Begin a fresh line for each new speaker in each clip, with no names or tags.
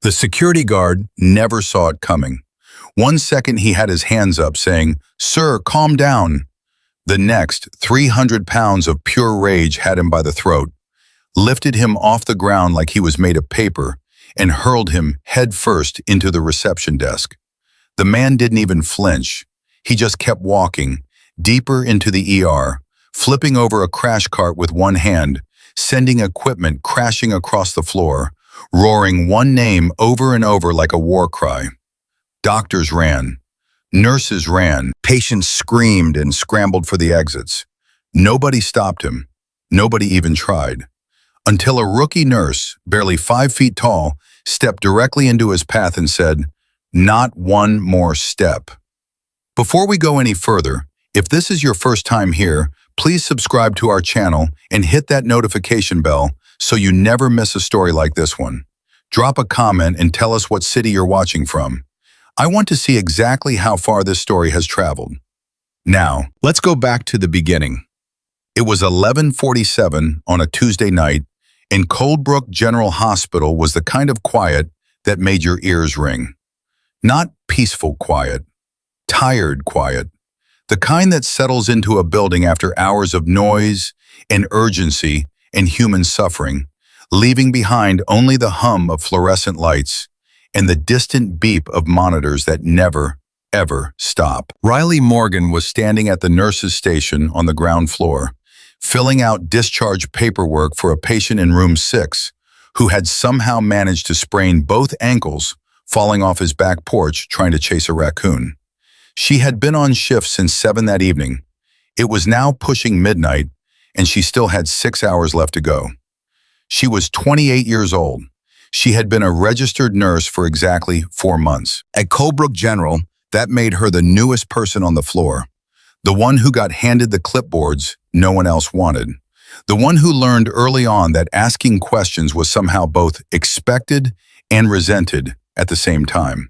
The security guard never saw it coming. One second he had his hands up saying, "Sir, calm down." The next, 300 pounds of pure rage had him by the throat, lifted him off the ground like he was made of paper, and hurled him head first into the reception desk. The man didn't even flinch. He just kept walking, deeper into the ER, flipping over a crash cart with one hand, sending equipment crashing across the floor, roaring one name over and over like a war cry. Doctors ran. Nurses ran. Patients screamed and scrambled for the exits. Nobody stopped him. Nobody even tried. Until a rookie nurse, barely 5 feet tall, stepped directly into his path and said, "Not one more step." Before we go any further, if this is your first time here, please subscribe to our channel and hit that notification bell so you never miss a story like this one. Drop a comment and tell us what city you're watching from. I want to see exactly how far this story has traveled. Now, let's go back to the beginning. It was 11:47 on a Tuesday night, and Coldbrook General Hospital was the kind of quiet that made your ears ring. Not peaceful quiet, tired quiet. The kind that settles into a building after hours of noise and urgency and human suffering, leaving behind only the hum of fluorescent lights and the distant beep of monitors that never, ever stop. Riley Morgan was standing at the nurse's station on the ground floor, filling out discharge paperwork for a patient in room 6 who had somehow managed to sprain both ankles falling off his back porch trying to chase a raccoon. She had been on shift since 7 that evening. It was now pushing midnight, and she still had 6 hours left to go. She was 28 years old. She had been a registered nurse for exactly 4 months. At Coldbrook General, that made her the newest person on the floor. The one who got handed the clipboards no one else wanted. The one who learned early on that asking questions was somehow both expected and resented at the same time.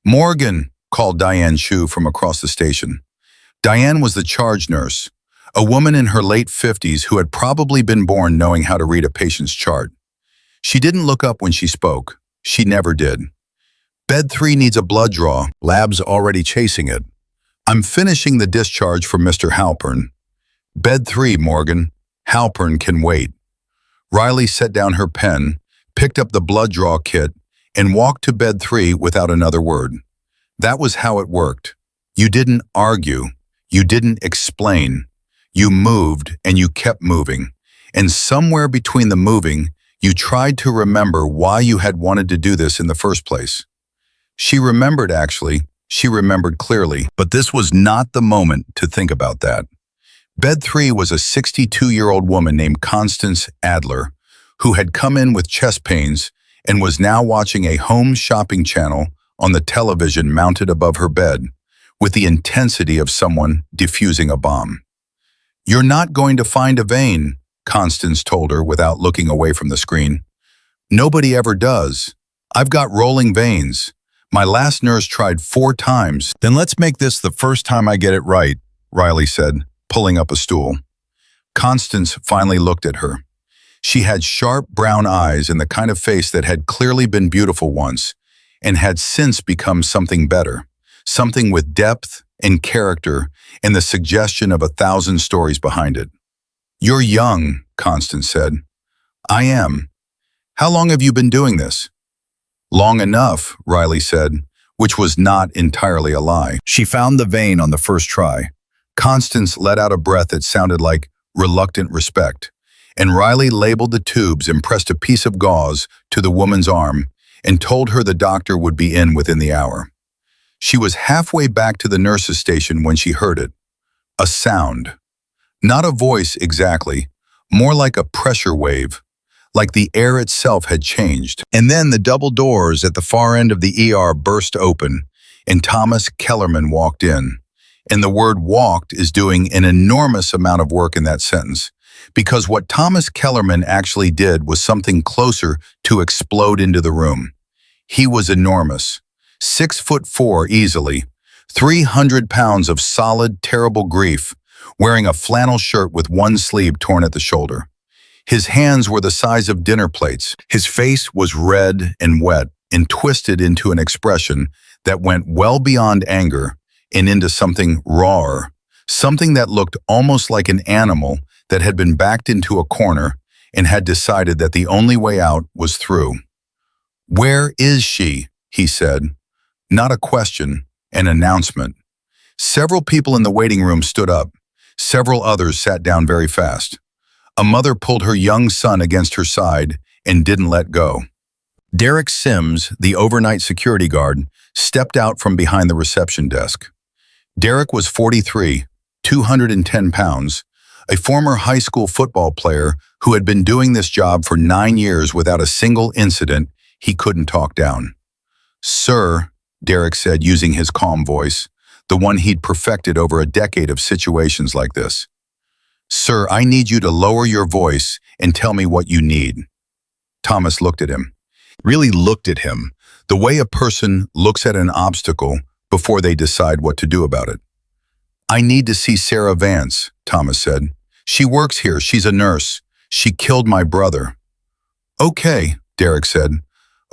"Morgan," called Diane Chu from across the station. Diane was the charge nurse, a woman in her late 50s who had probably been born knowing how to read a patient's chart. She didn't look up when she spoke. She never did. "Bed 3 needs a blood draw. Lab's already chasing it." "I'm finishing the discharge for Mr. Halpern." "Bed 3, Morgan. Halpern can wait." Riley set down her pen, picked up the blood draw kit, and walked to bed 3 without another word. That was how it worked. You didn't argue. You didn't explain. You moved and you kept moving. And somewhere between the moving, you tried to remember why you had wanted to do this in the first place. She remembered, actually. She remembered clearly. But this was not the moment to think about that. Bed 3 was a 62-year-old woman named Constance Adler, who had come in with chest pains and was now watching a home shopping channel on the television mounted above her bed, with the intensity of someone defusing a bomb. "You're not going to find a vein," Constance told her without looking away from the screen. "Nobody ever does. I've got rolling veins. My last nurse tried 4 times. "Then let's make this the first time I get it right," Riley said, pulling up a stool. Constance finally looked at her. She had sharp brown eyes and the kind of face that had clearly been beautiful once and had since become something better, something with depth and character and the suggestion of 1,000 stories behind it. "You're young," Constance said. "I am. How long have you been doing this?" "Long enough," Riley said, which was not entirely a lie. She found the vein on the first try. Constance let out a breath that sounded like reluctant respect, and Riley labeled the tubes and pressed a piece of gauze to the woman's arm and told her the doctor would be in within the hour. She was halfway back to the nurse's station when she heard it. A sound. Not a voice exactly, more like a pressure wave, like the air itself had changed. And then the double doors at the far end of the ER burst open, and Thomas Kellerman walked in. And the word "walked" is doing an enormous amount of work in that sentence, because what Thomas Kellerman actually did was something closer to explode into the room. He was enormous, 6'4" easily, 300 pounds of solid, terrible grief, wearing a flannel shirt with one sleeve torn at the shoulder. His hands were the size of dinner plates. His face was red and wet, and twisted into an expression that went well beyond anger and into something rawer, something that looked almost like an animal that had been backed into a corner and had decided that the only way out was through. "Where is she?" he said. Not a question, an announcement. Several people in the waiting room stood up. Several others sat down very fast. A mother pulled her young son against her side and didn't let go. Derek Sims, the overnight security guard, stepped out from behind the reception desk. Derek was 43, 210 pounds, a former high school football player who had been doing this job for 9 years without a single incident he couldn't talk down. "Sir," Derek said using his calm voice, the one he'd perfected over a decade of situations like this. "Sir, I need you to lower your voice and tell me what you need." Thomas looked at him. Really looked at him, the way a person looks at an obstacle before they decide what to do about it. "I need to see Sarah Vance," Thomas said. "She works here. She's a nurse. She killed my brother." "Okay," Derek said.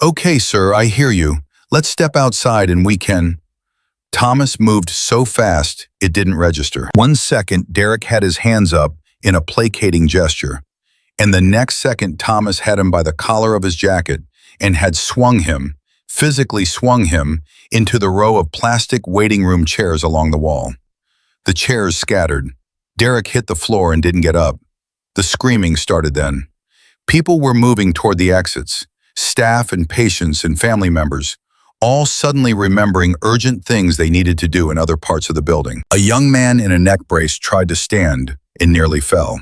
"Okay, sir, I hear you. Let's step outside and we can—" Thomas moved so fast it didn't register. 1 second, Derek had his hands up in a placating gesture, and the next second Thomas had him by the collar of his jacket and had swung him, physically swung him, into the row of plastic waiting room chairs along the wall. The chairs scattered. Derek hit the floor and didn't get up. The screaming started then. People were moving toward the exits, staff and patients and family members, all suddenly remembering urgent things they needed to do in other parts of the building. A young man in a neck brace tried to stand and nearly fell.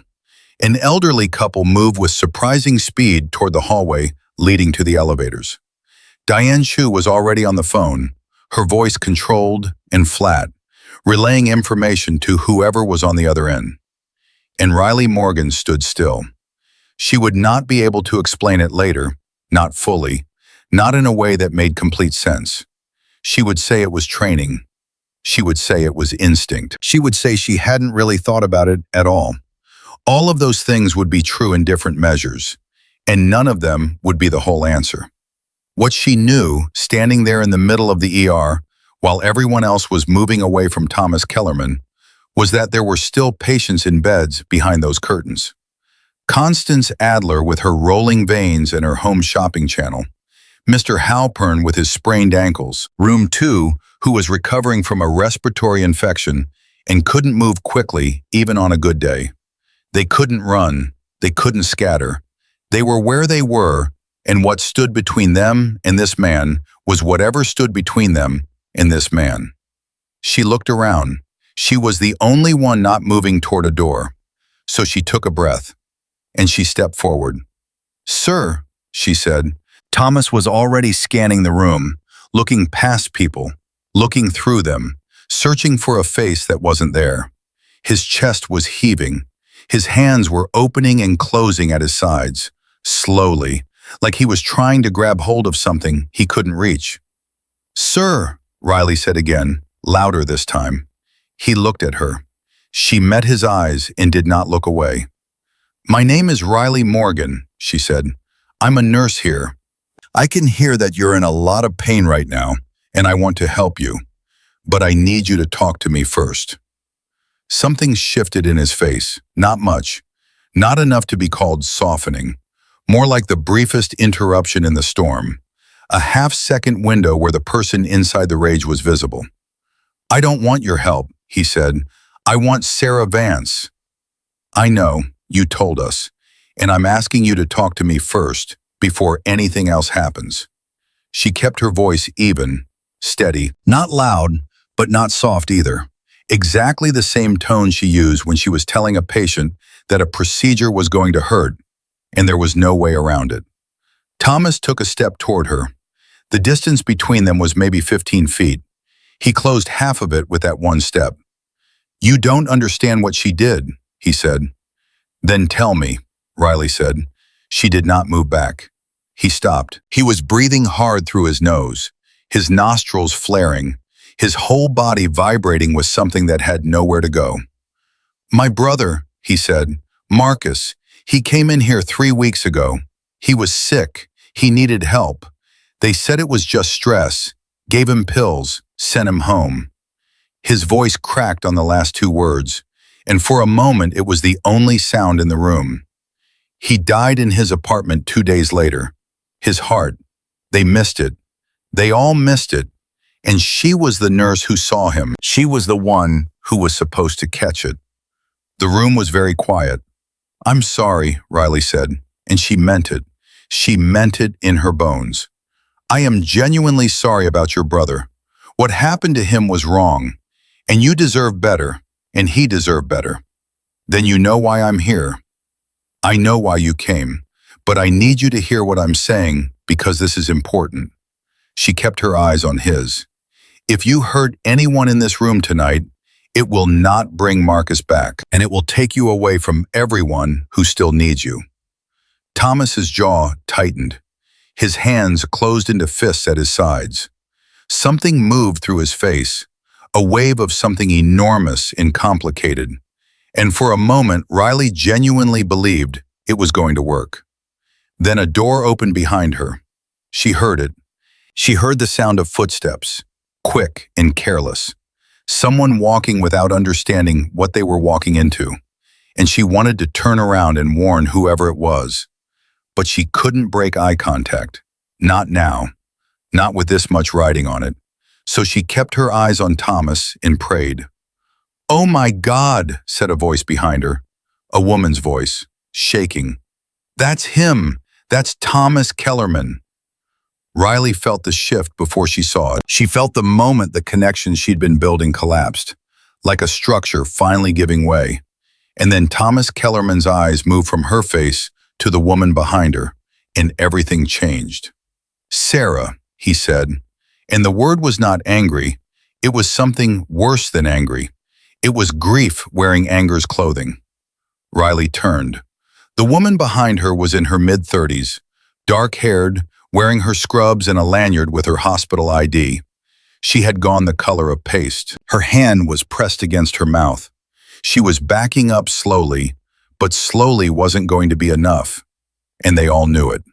An elderly couple moved with surprising speed toward the hallway leading to the elevators. Diane Chu was already on the phone, her voice controlled and flat, relaying information to whoever was on the other end. And Riley Morgan stood still. She would not be able to explain it later, not fully, not in a way that made complete sense. She would say it was training. She would say it was instinct. She would say she hadn't really thought about it at all. All of those things would be true in different measures, and none of them would be the whole answer. What she knew, standing there in the middle of the ER, while everyone else was moving away from Thomas Kellerman, was that there were still patients in beds behind those curtains. Constance Adler with her rolling veins and her home shopping channel, Mr. Halpern with his sprained ankles, Room 2, who was recovering from a respiratory infection and couldn't move quickly even on a good day. They couldn't run, they couldn't scatter. They were where they were, and what stood between them and this man was whatever stood between them and this man. She looked around. She was the only one not moving toward a door. So she took a breath, and she stepped forward. "Sir," she said. Thomas was already scanning the room, looking past people, looking through them, searching for a face that wasn't there. His chest was heaving. His hands were opening and closing at his sides, slowly, like he was trying to grab hold of something he couldn't reach. "Sir," Riley said again, louder this time. He looked at her. She met his eyes and did not look away. "My name is Riley Morgan," she said. "I'm a nurse here. I can hear that you're in a lot of pain right now, and I want to help you. But I need you to talk to me first." Something shifted in his face, not much, not enough to be called softening, more like the briefest interruption in the storm, a half-second window where the person inside the rage was visible. "I don't want your help," he said. "I want Sarah Vance." "I know, you told us, and I'm asking you to talk to me first, before anything else happens." She kept her voice even, steady, not loud, but not soft either. Exactly the same tone she used when she was telling a patient that a procedure was going to hurt, and there was no way around it. Thomas took a step toward her. The distance between them was maybe 15 feet. He closed half of it with that one step. "You don't understand what she did," he said. "Then tell me," Riley said. She did not move back. He stopped. He was breathing hard through his nose, his nostrils flaring, his whole body vibrating with something that had nowhere to go. "My brother," he said, "Marcus, he came in here 3 weeks ago. He was sick. He needed help. They said it was just stress, gave him pills, sent him home. His voice cracked on the last two words, and for a moment it was the only sound in the room. He died in his apartment 2 days later. His heart. They missed it. They all missed it. And she was the nurse who saw him. She was the one who was supposed to catch it. The room was very quiet. "I'm sorry," Riley said, and she meant it. She meant it in her bones. "I am genuinely sorry about your brother. What happened to him was wrong, and you deserve better, and he deserved better. Then you know why I'm here. I know why you came, but I need you to hear what I'm saying because this is important." She kept her eyes on his. "If you hurt anyone in this room tonight, it will not bring Marcus back, and it will take you away from everyone who still needs you." Thomas's jaw tightened. His hands closed into fists at his sides. Something moved through his face, a wave of something enormous and complicated. And for a moment, Riley genuinely believed it was going to work. Then a door opened behind her. She heard it. She heard the sound of footsteps, quick and careless. Someone walking without understanding what they were walking into. And she wanted to turn around and warn whoever it was. But she couldn't break eye contact. Not now. Not with this much writing on it. So she kept her eyes on Thomas and prayed. "Oh my God," said a voice behind her. A woman's voice, shaking. "That's him. That's Thomas Kellerman." Riley felt the shift before she saw it. She felt the moment the connection she'd been building collapsed, like a structure finally giving way. And then Thomas Kellerman's eyes moved from her face to the woman behind her, and everything changed. "Sarah," he said, and the word was not angry. It was something worse than angry. It was grief wearing anger's clothing. Riley turned. The woman behind her was in her mid-30s, dark-haired, wearing her scrubs and a lanyard with her hospital ID. She had gone the color of paste. Her hand was pressed against her mouth. She was backing up slowly, but slowly wasn't going to be enough, and they all knew it.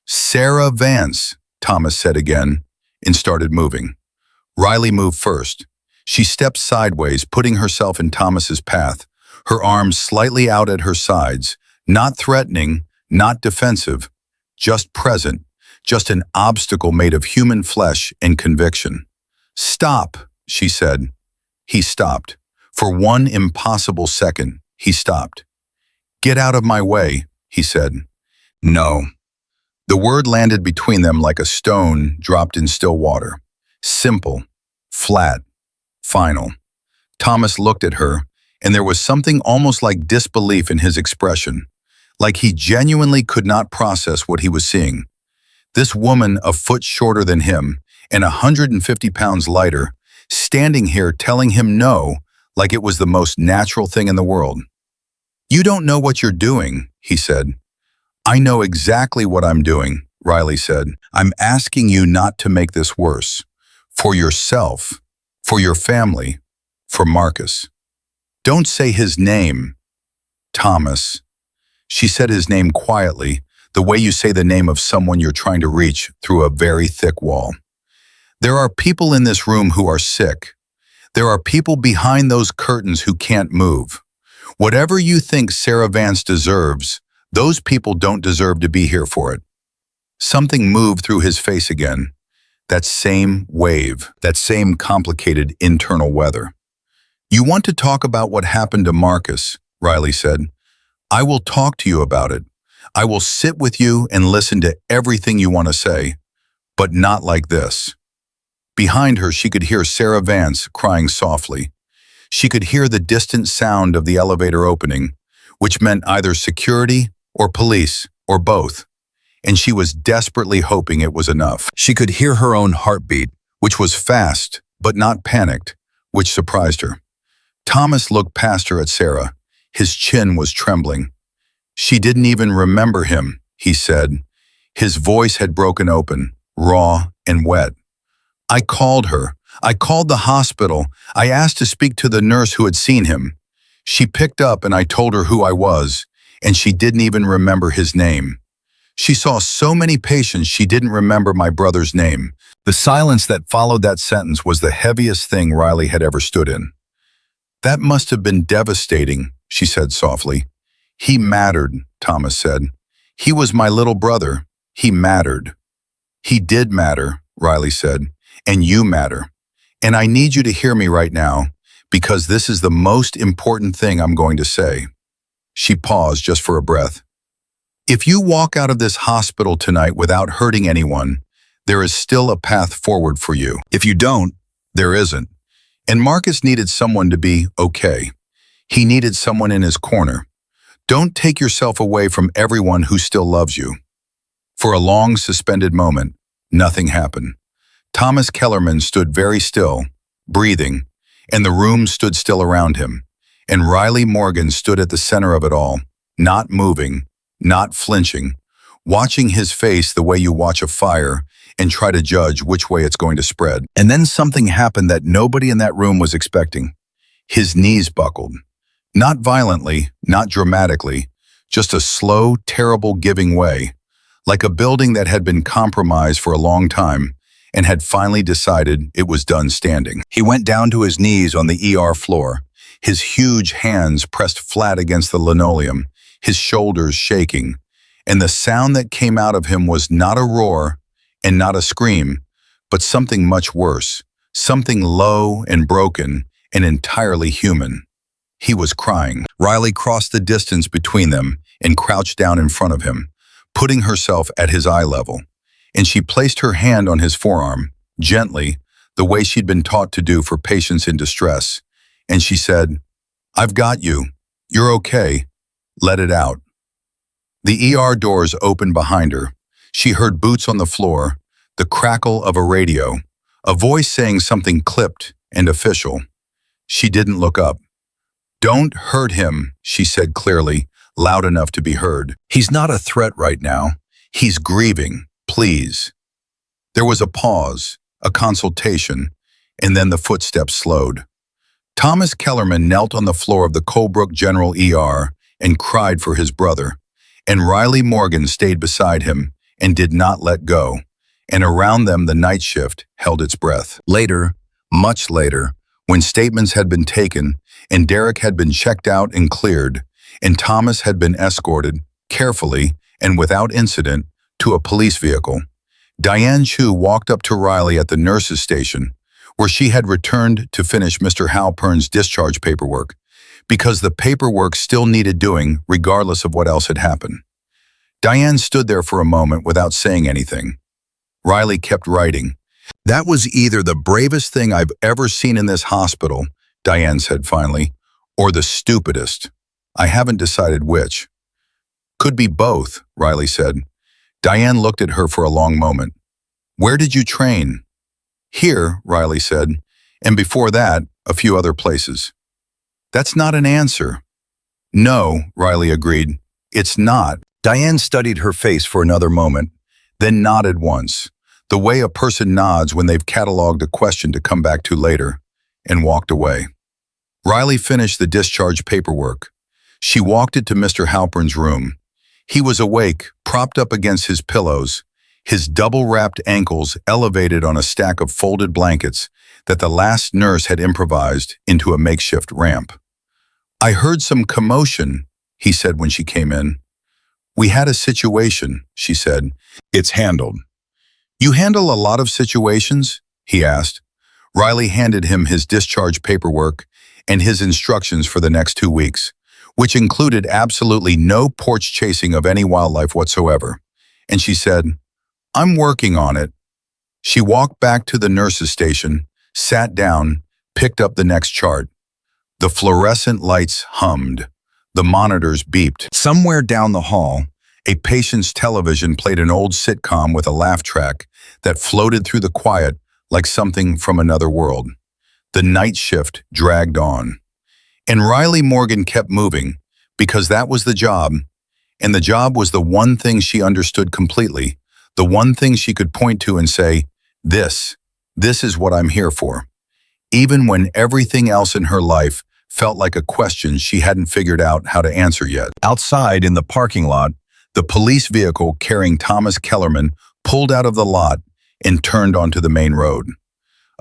"Sarah Vance," Thomas said again, and started moving. Riley moved first. She stepped sideways, putting herself in Thomas's path, her arms slightly out at her sides, not threatening, not defensive, just present, just an obstacle made of human flesh and conviction. "Stop," she said. He stopped. For one impossible second, he stopped. "Get out of my way," he said. "No." The word landed between them like a stone dropped in still water. Simple, flat, final. Thomas looked at her, and there was something almost like disbelief in his expression, like he genuinely could not process what he was seeing. This woman a foot shorter than him and 150 pounds lighter, standing here telling him no like it was the most natural thing in the world. "You don't know what you're doing," he said. "I know exactly what I'm doing," Riley said. "I'm asking you not to make this worse. For yourself, for your family, for Marcus. Don't say his name." "Thomas." She said his name quietly, the way you say the name of someone you're trying to reach through a very thick wall. "There are people in this room who are sick. There are people behind those curtains who can't move. Whatever you think Sarah Vance deserves, those people don't deserve to be here for it." Something moved through his face again. That same wave, that same complicated internal weather. "You want to talk about what happened to Marcus," Riley said. "I will talk to you about it. I will sit with you and listen to everything you want to say, but not like this." Behind her, she could hear Sarah Vance crying softly. She could hear the distant sound of the elevator opening, which meant either security or police or both. And she was desperately hoping it was enough. She could hear her own heartbeat, which was fast, but not panicked, which surprised her. Thomas looked past her at Sarah. His chin was trembling. "She didn't even remember him," he said. His voice had broken open, raw and wet. "I called her. I called the hospital. I asked to speak to the nurse who had seen him. She picked up and I told her who I was, and she didn't even remember his name. She saw so many patients she didn't remember my brother's name. The silence that followed that sentence was the heaviest thing Riley had ever stood in. That must have been devastating, she said softly. He mattered, Thomas said. He was my little brother. He mattered. He did matter, Riley said, and you matter. And I need you to hear me right now, because this is the most important thing I'm going to say. She paused just for a breath. If you walk out of this hospital tonight without hurting anyone, there is still a path forward for you. If you don't, there isn't. And Marcus needed someone to be okay. He needed someone in his corner. Don't take yourself away from everyone who still loves you. For a long, suspended moment, nothing happened. Thomas Kellerman stood very still, breathing, and the room stood still around him. And Riley Morgan stood at the center of it all, not moving, not flinching, watching his face the way you watch a fire and try to judge which way it's going to spread. And then something happened that nobody in that room was expecting. His knees buckled. Not violently, not dramatically, just a slow, terrible giving way, like a building that had been compromised for a long time and had finally decided it was done standing. He went down to his knees on the ER floor, his huge hands pressed flat against the linoleum, his shoulders shaking, and the sound that came out of him was not a roar and not a scream, but something much worse, something low and broken and entirely human. He was crying. Riley crossed the distance between them and crouched down in front of him, putting herself at his eye level, and she placed her hand on his forearm, gently, the way she'd been taught to do for patients in distress, and she said, "I've got you. You're okay. Let it out." The ER doors opened behind her. She heard boots on the floor, the crackle of a radio, a voice saying something clipped and official. She didn't look up. "Don't hurt him," she said clearly, loud enough to be heard. "He's not a threat right now. He's grieving. Please." There was a pause, a consultation, and then the footsteps slowed. Thomas Kellerman knelt on the floor of the Colebrook General ER and cried for his brother, and Riley Morgan stayed beside him and did not let go, and around them the night shift held its breath. Later, much later, when statements had been taken and Derek had been checked out and cleared, and Thomas had been escorted, carefully and without incident, to a police vehicle, Diane Chu walked up to Riley at the nurse's station, where she had returned to finish Mr. Halpern's discharge paperwork, because the paperwork still needed doing regardless of what else had happened. Diane stood there for a moment without saying anything. Riley kept writing. "That was either the bravest thing I've ever seen in this hospital," Diane said finally, "or the stupidest. I haven't decided which." "Could be both," Riley said. Diane looked at her for a long moment. "Where did you train?" "Here," Riley said, "and before that, a few other places." "That's not an answer." "No," Riley agreed. "It's not." Diane studied her face for another moment, then nodded once, the way a person nods when they've cataloged a question to come back to later, and walked away. Riley finished the discharge paperwork. She walked it to Mr. Halpern's room. He was awake, propped up against his pillows, his double-wrapped ankles elevated on a stack of folded blankets that the last nurse had improvised into a makeshift ramp. "I heard some commotion," he said when she came in. "We had a situation," she said. "It's handled." "You handle a lot of situations?" he asked. Riley handed him his discharge paperwork and his instructions for the next 2 weeks, which included absolutely no porch chasing of any wildlife whatsoever. And she said, "I'm working on it." She walked back to the nurse's station, sat down, picked up the next chart. The fluorescent lights hummed. The monitors beeped. Somewhere down the hall, a patient's television played an old sitcom with a laugh track that floated through the quiet like something from another world. The night shift dragged on. And Riley Morgan kept moving, because that was the job, and the job was the one thing she understood completely, the one thing she could point to and say, this is what I'm here for. Even when everything else in her life felt like a question she hadn't figured out how to answer yet. Outside in the parking lot, The police vehicle carrying Thomas Kellerman pulled out of the lot and turned onto the main road.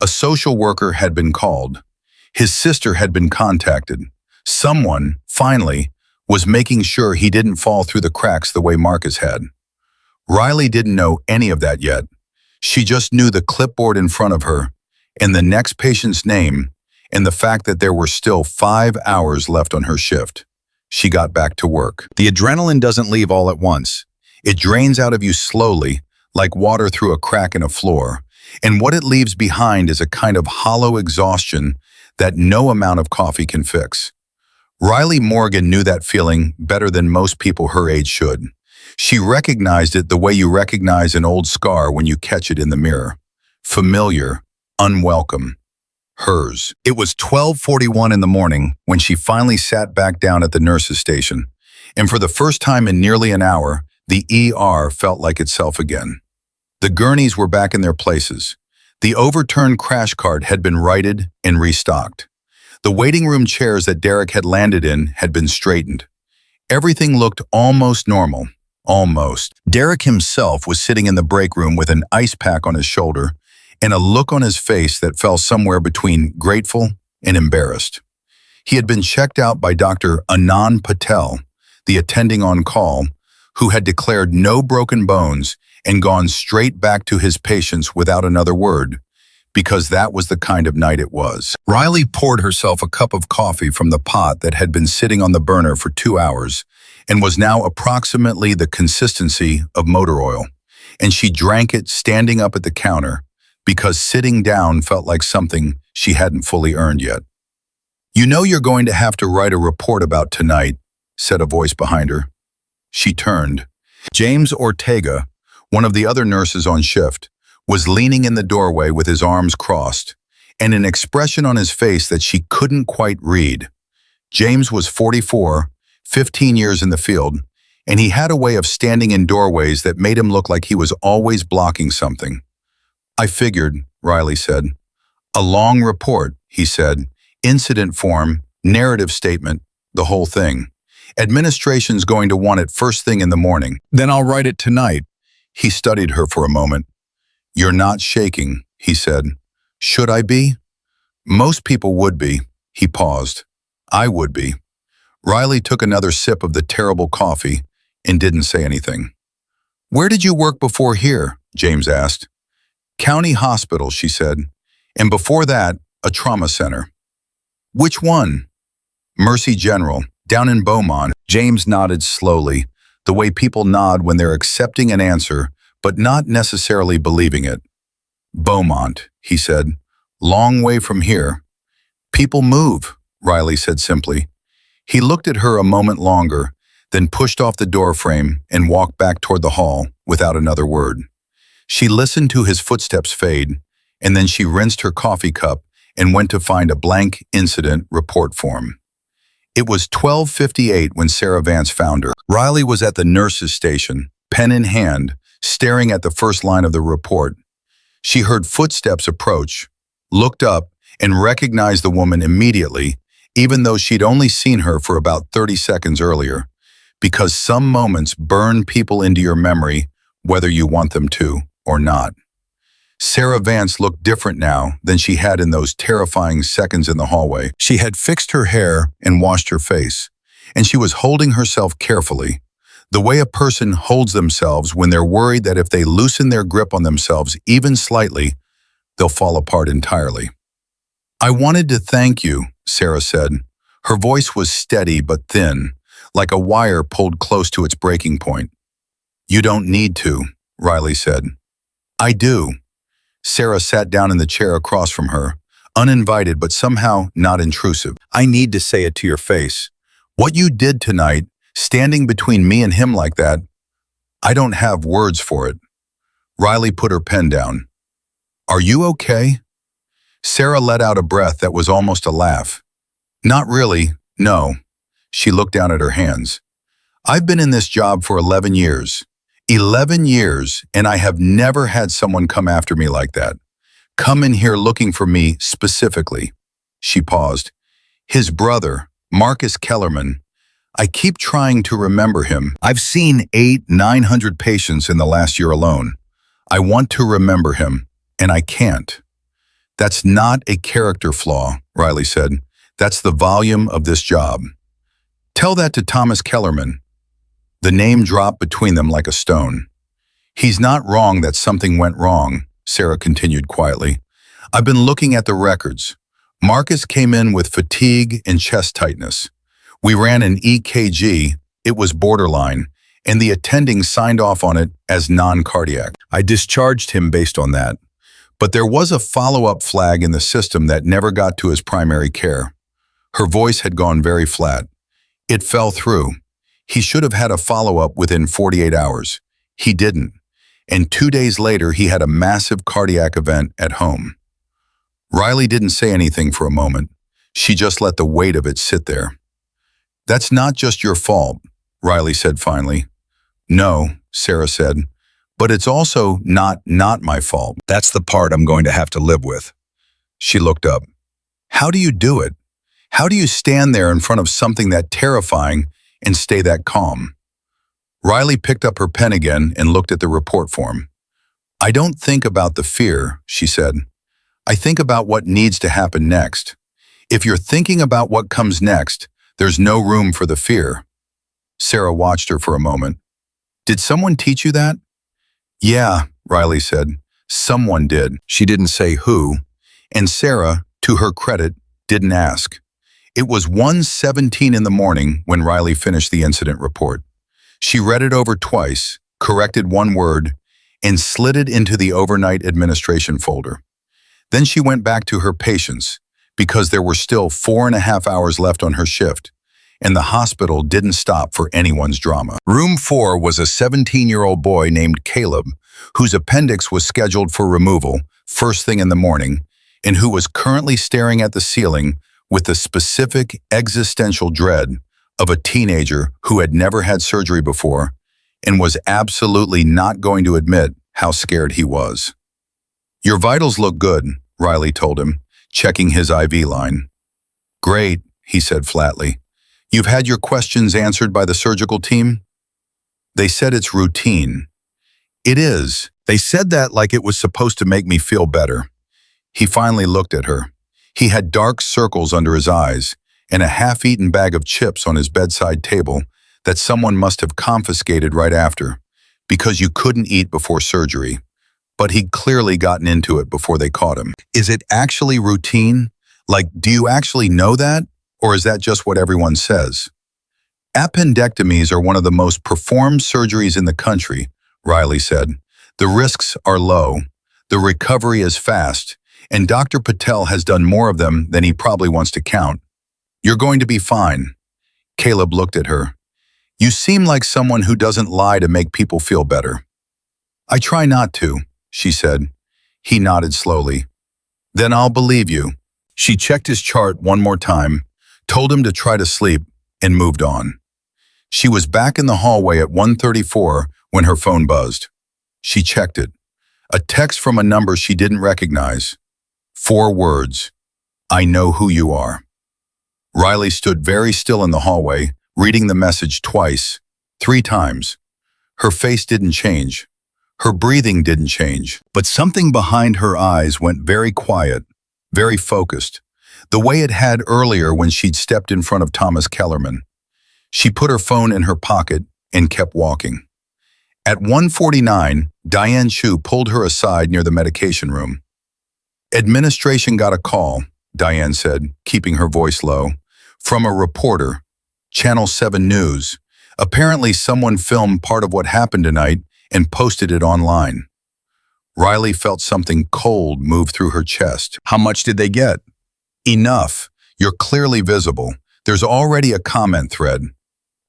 A social worker had been called. His sister had been contacted. Someone, finally, was making sure he didn't fall through the cracks the way Marcus had. Riley didn't know any of that yet. She just knew the clipboard in front of her, and the next patient's name, and the fact that there were still 5 hours left on her shift. She got back to work. The adrenaline doesn't leave all at once. It drains out of you slowly, like water through a crack in a floor, and what it leaves behind is a kind of hollow exhaustion that no amount of coffee can fix. Riley Morgan knew that feeling better than most people her age should. She recognized it the way you recognize an old scar when you catch it in the mirror. Familiar, unwelcome. Hers. It was 12:41 in the morning when she finally sat back down at the nurse's station, and for the first time in nearly an hour, the ER felt like itself again. The gurneys were back in their places. The overturned crash cart had been righted and restocked. The waiting room chairs that Derek had landed in had been straightened. Everything looked almost normal. Almost. Derek himself was sitting in the break room with an ice pack on his shoulder and a look on his face that fell somewhere between grateful and embarrassed. He had been checked out by Dr. Anand Patel, the attending on call, who had declared no broken bones and gone straight back to his patients without another word, because that was the kind of night it was. Riley poured herself a cup of coffee from the pot that had been sitting on the burner for 2 hours and was now approximately the consistency of motor oil, and she drank it standing up at the counter because sitting down felt like something she hadn't fully earned yet. "You know you're going to have to write a report about tonight," said a voice behind her. She turned. James Ortega, one of the other nurses on shift, was leaning in the doorway with his arms crossed and an expression on his face that she couldn't quite read. James was 44, 15 years in the field, and he had a way of standing in doorways that made him look like he was always blocking something. "I figured," Riley said. "A long report," he said. "Incident form, narrative statement, the whole thing. Administration's going to want it first thing in the morning. Then I'll write it tonight." He studied her for a moment. "You're not shaking," he said. "Should I be?" "Most people would be." He paused. "I would be." Riley took another sip of the terrible coffee and didn't say anything. "Where did you work before here?" James asked. "County hospital," she said. "And before that, a trauma center." "Which one?" "Mercy General, down in Beaumont." James nodded slowly, the way people nod when they're accepting an answer, but not necessarily believing it. "Beaumont," he said. "Long way from here." "People move," Riley said simply. He looked at her a moment longer, then pushed off the doorframe and walked back toward the hall without another word. She listened to his footsteps fade, and then she rinsed her coffee cup and went to find a blank incident report form. It was 12:58 when Sarah Vance found her. Riley was at the nurse's station, pen in hand, staring at the first line of the report. She heard footsteps approach, looked up, and recognized the woman immediately, even though she'd only seen her for about 30 seconds earlier, because some moments burn people into your memory, whether you want them to or not. Sarah Vance looked different now than she had in those terrifying seconds in the hallway. She had fixed her hair and washed her face, and she was holding herself carefully, the way a person holds themselves when they're worried that if they loosen their grip on themselves even slightly, they'll fall apart entirely. "I wanted to thank you," Sarah said. Her voice was steady but thin, like a wire pulled close to its breaking point. "You don't need to," Riley said. "I do." Sarah sat down in the chair across from her, uninvited but somehow not intrusive. "I need to say it to your face. What you did tonight, standing between me and him like that, I don't have words for it." Riley put her pen down. "Are you okay?" Sarah let out a breath that was almost a laugh. "Not really, no." She looked down at her hands. "I've been in this job for 11 years. 11 years, and I have never had someone come after me like that. Come in here looking for me specifically." She paused. "His brother, Marcus Kellerman. I keep trying to remember him. I've seen 900 patients in the last year alone. I want to remember him, and I can't. That's not a character flaw, Riley said. That's the volume of this job. Tell that to Thomas Kellerman. The name dropped between them like a stone. He's not wrong that something went wrong, Sarah continued quietly. I've been looking at the records. Marcus came in with fatigue and chest tightness. We ran an EKG, it was borderline, and the attending signed off on it as non-cardiac. I discharged him based on that. But there was a follow-up flag in the system that never got to his primary care. Her voice had gone very flat. It fell through. He should have had a follow-up within 48 hours. He didn't. And 2 days later, he had a massive cardiac event at home. Riley didn't say anything for a moment. She just let the weight of it sit there. That's not just your fault, Riley said finally. No, Sarah said, but it's also not my fault. That's the part I'm going to have to live with. She looked up. How do you do it? How do you stand there in front of something that terrifying and stay that calm? Riley picked up her pen again and looked at the report form. I don't think about the fear, she said. I think about what needs to happen next. If you're thinking about what comes next, there's no room for the fear. Sarah watched her for a moment. Did someone teach you that? Yeah, Riley said. Someone did. She didn't say who. And Sarah, to her credit, didn't ask. It was 1:17 in the morning when Riley finished the incident report. She read it over twice, corrected one word, and slid it into the overnight administration folder. Then she went back to her patients because there were still 4.5 hours left on her shift, and the hospital didn't stop for anyone's drama. Room 4 was a 17-year-old boy named Caleb, whose appendix was scheduled for removal first thing in the morning, and who was currently staring at the ceiling with the specific existential dread of a teenager who had never had surgery before and was absolutely not going to admit how scared he was. Your vitals look good, Riley told him, checking his IV line. Great, he said flatly. You've had your questions answered by the surgical team? They said it's routine. It is. They said that like it was supposed to make me feel better. He finally looked at her. He had dark circles under his eyes and a half-eaten bag of chips on his bedside table that someone must have confiscated right after, because you couldn't eat before surgery. But he'd clearly gotten into it before they caught him. Is it actually routine? Like, do you actually know that? Or is that just what everyone says? Appendectomies are one of the most performed surgeries in the country, Riley said. The risks are low, the recovery is fast, and Dr. Patel has done more of them than he probably wants to count. You're going to be fine. Caleb looked at her. You seem like someone who doesn't lie to make people feel better. I try not to, she said. He nodded slowly. Then I'll believe you. She checked his chart one more time, told him to try to sleep, and moved on. She was back in the hallway at 1:34 when her phone buzzed. She checked it. A text from a number she didn't recognize. 4 words. I know who you are. Riley stood very still in the hallway, reading the message twice, 3 times. Her face didn't change. Her breathing didn't change. But something behind her eyes went very quiet, very focused, the way it had earlier when she'd stepped in front of Thomas Kellerman. She put her phone in her pocket and kept walking. At 1:49, Diane Chu pulled her aside near the medication room. Administration got a call, Diane said, keeping her voice low, from a reporter, Channel 7 News. Apparently someone filmed part of what happened tonight and posted it online. Riley felt something cold move through her chest. How much did they get? Enough. You're clearly visible. There's already a comment thread.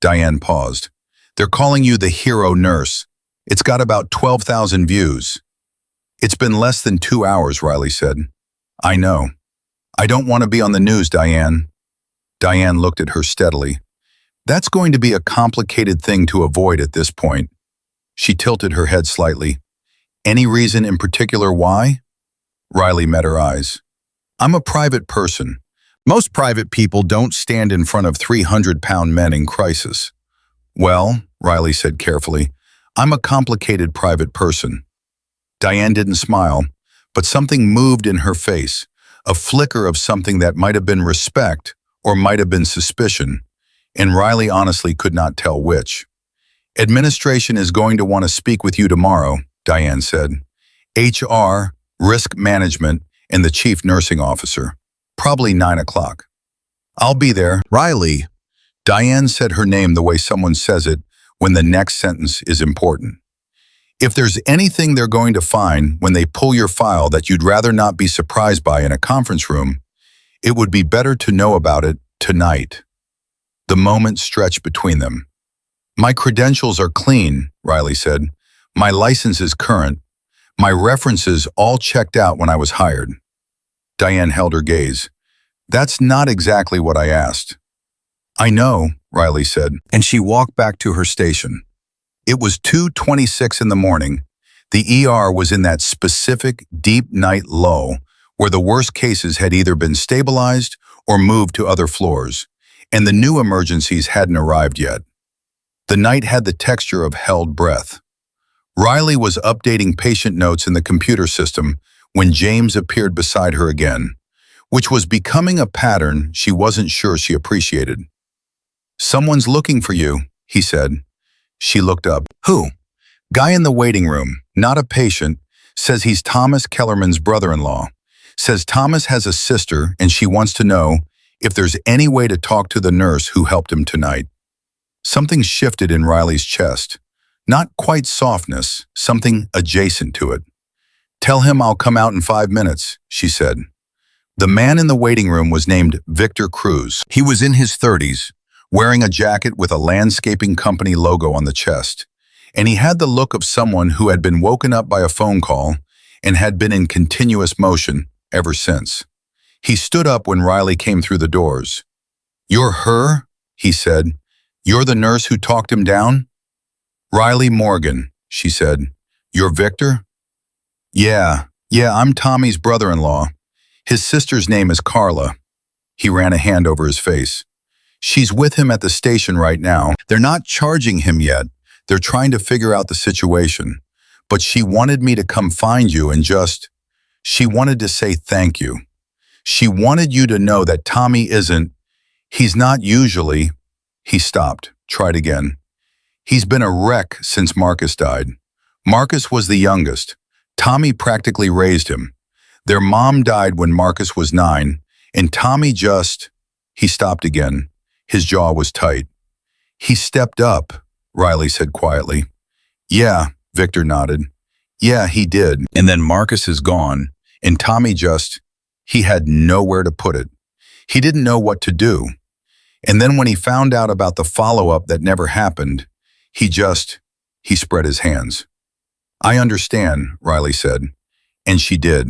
Diane paused. They're calling you the hero nurse. It's got about 12,000 views. It's been less than 2 hours, Riley said. I know. I don't want to be on the news, Diane. Diane looked at her steadily. That's going to be a complicated thing to avoid at this point. She tilted her head slightly. Any reason in particular why? Riley met her eyes. I'm a private person. Most private people don't stand in front of 300-pound men in crisis. Well, Riley said carefully, I'm a complicated private person. Diane didn't smile, but something moved in her face, a flicker of something that might have been respect or might have been suspicion, and Riley honestly could not tell which. Administration is going to want to speak with you tomorrow, Diane said. HR, risk management, and the chief nursing officer. Probably 9 o'clock. I'll be there. Riley. Diane said her name the way someone says it when the next sentence is important. If there's anything they're going to find when they pull your file that you'd rather not be surprised by in a conference room, it would be better to know about it tonight. The moment stretched between them. My credentials are clean, Riley said. My license is current. My references all checked out when I was hired. Diane held her gaze. That's not exactly what I asked. I know, Riley said, and she walked back to her station. It was 2:26 in the morning. The ER was in that specific deep night lull where the worst cases had either been stabilized or moved to other floors, and the new emergencies hadn't arrived yet. The night had the texture of held breath. Riley was updating patient notes in the computer system when James appeared beside her again, which was becoming a pattern she wasn't sure she appreciated. Someone's looking for you, he said. She looked up. Who? Guy in the waiting room, not a patient, says he's Thomas Kellerman's brother-in-law. Says Thomas has a sister and she wants to know if there's any way to talk to the nurse who helped him tonight. Something shifted in Riley's chest. Not quite softness, something adjacent to it. Tell him I'll come out in 5 minutes, she said. The man in the waiting room was named Victor Cruz. He was in his 30s, wearing a jacket with a landscaping company logo on the chest, and he had the look of someone who had been woken up by a phone call and had been in continuous motion ever since. He stood up when Riley came through the doors. You're her? He said. You're the nurse who talked him down? Riley Morgan, she said. You're Victor? Yeah, I'm Tommy's brother-in-law. His sister's name is Carla. He ran a hand over his face. She's with him at the station right now. They're not charging him yet. They're trying to figure out the situation. But she wanted me to come find you and she wanted to say thank you. She wanted you to know that Tommy he's not usually. He stopped, tried again. He's been a wreck since Marcus died. Marcus was the youngest. Tommy practically raised him. Their mom died when Marcus was 9, and Tommy he stopped again. His jaw was tight. He stepped up, Riley said quietly. Yeah, Victor nodded. Yeah, he did. And then Marcus is gone, and Tommy he had nowhere to put it. He didn't know what to do. And then when he found out about the follow-up that never happened, he spread his hands. I understand, Riley said. And she did.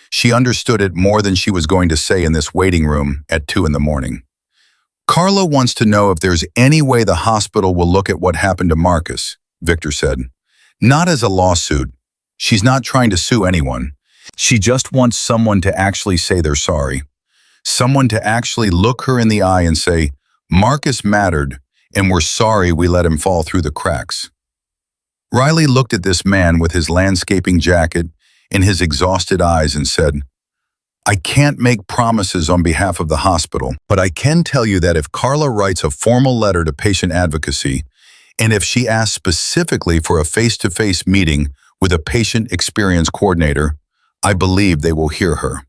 She understood it more than she was going to say in this waiting room at 2 in the morning. Carla wants to know if there's any way the hospital will look at what happened to Marcus, Victor said. Not as a lawsuit. She's not trying to sue anyone. She just wants someone to actually say they're sorry. Someone to actually look her in the eye and say, Marcus mattered, and we're sorry we let him fall through the cracks. Riley looked at this man with his landscaping jacket and his exhausted eyes and said, I can't make promises on behalf of the hospital, but I can tell you that if Carla writes a formal letter to patient advocacy, and if she asks specifically for a face-to-face meeting with a patient experience coordinator, I believe they will hear her.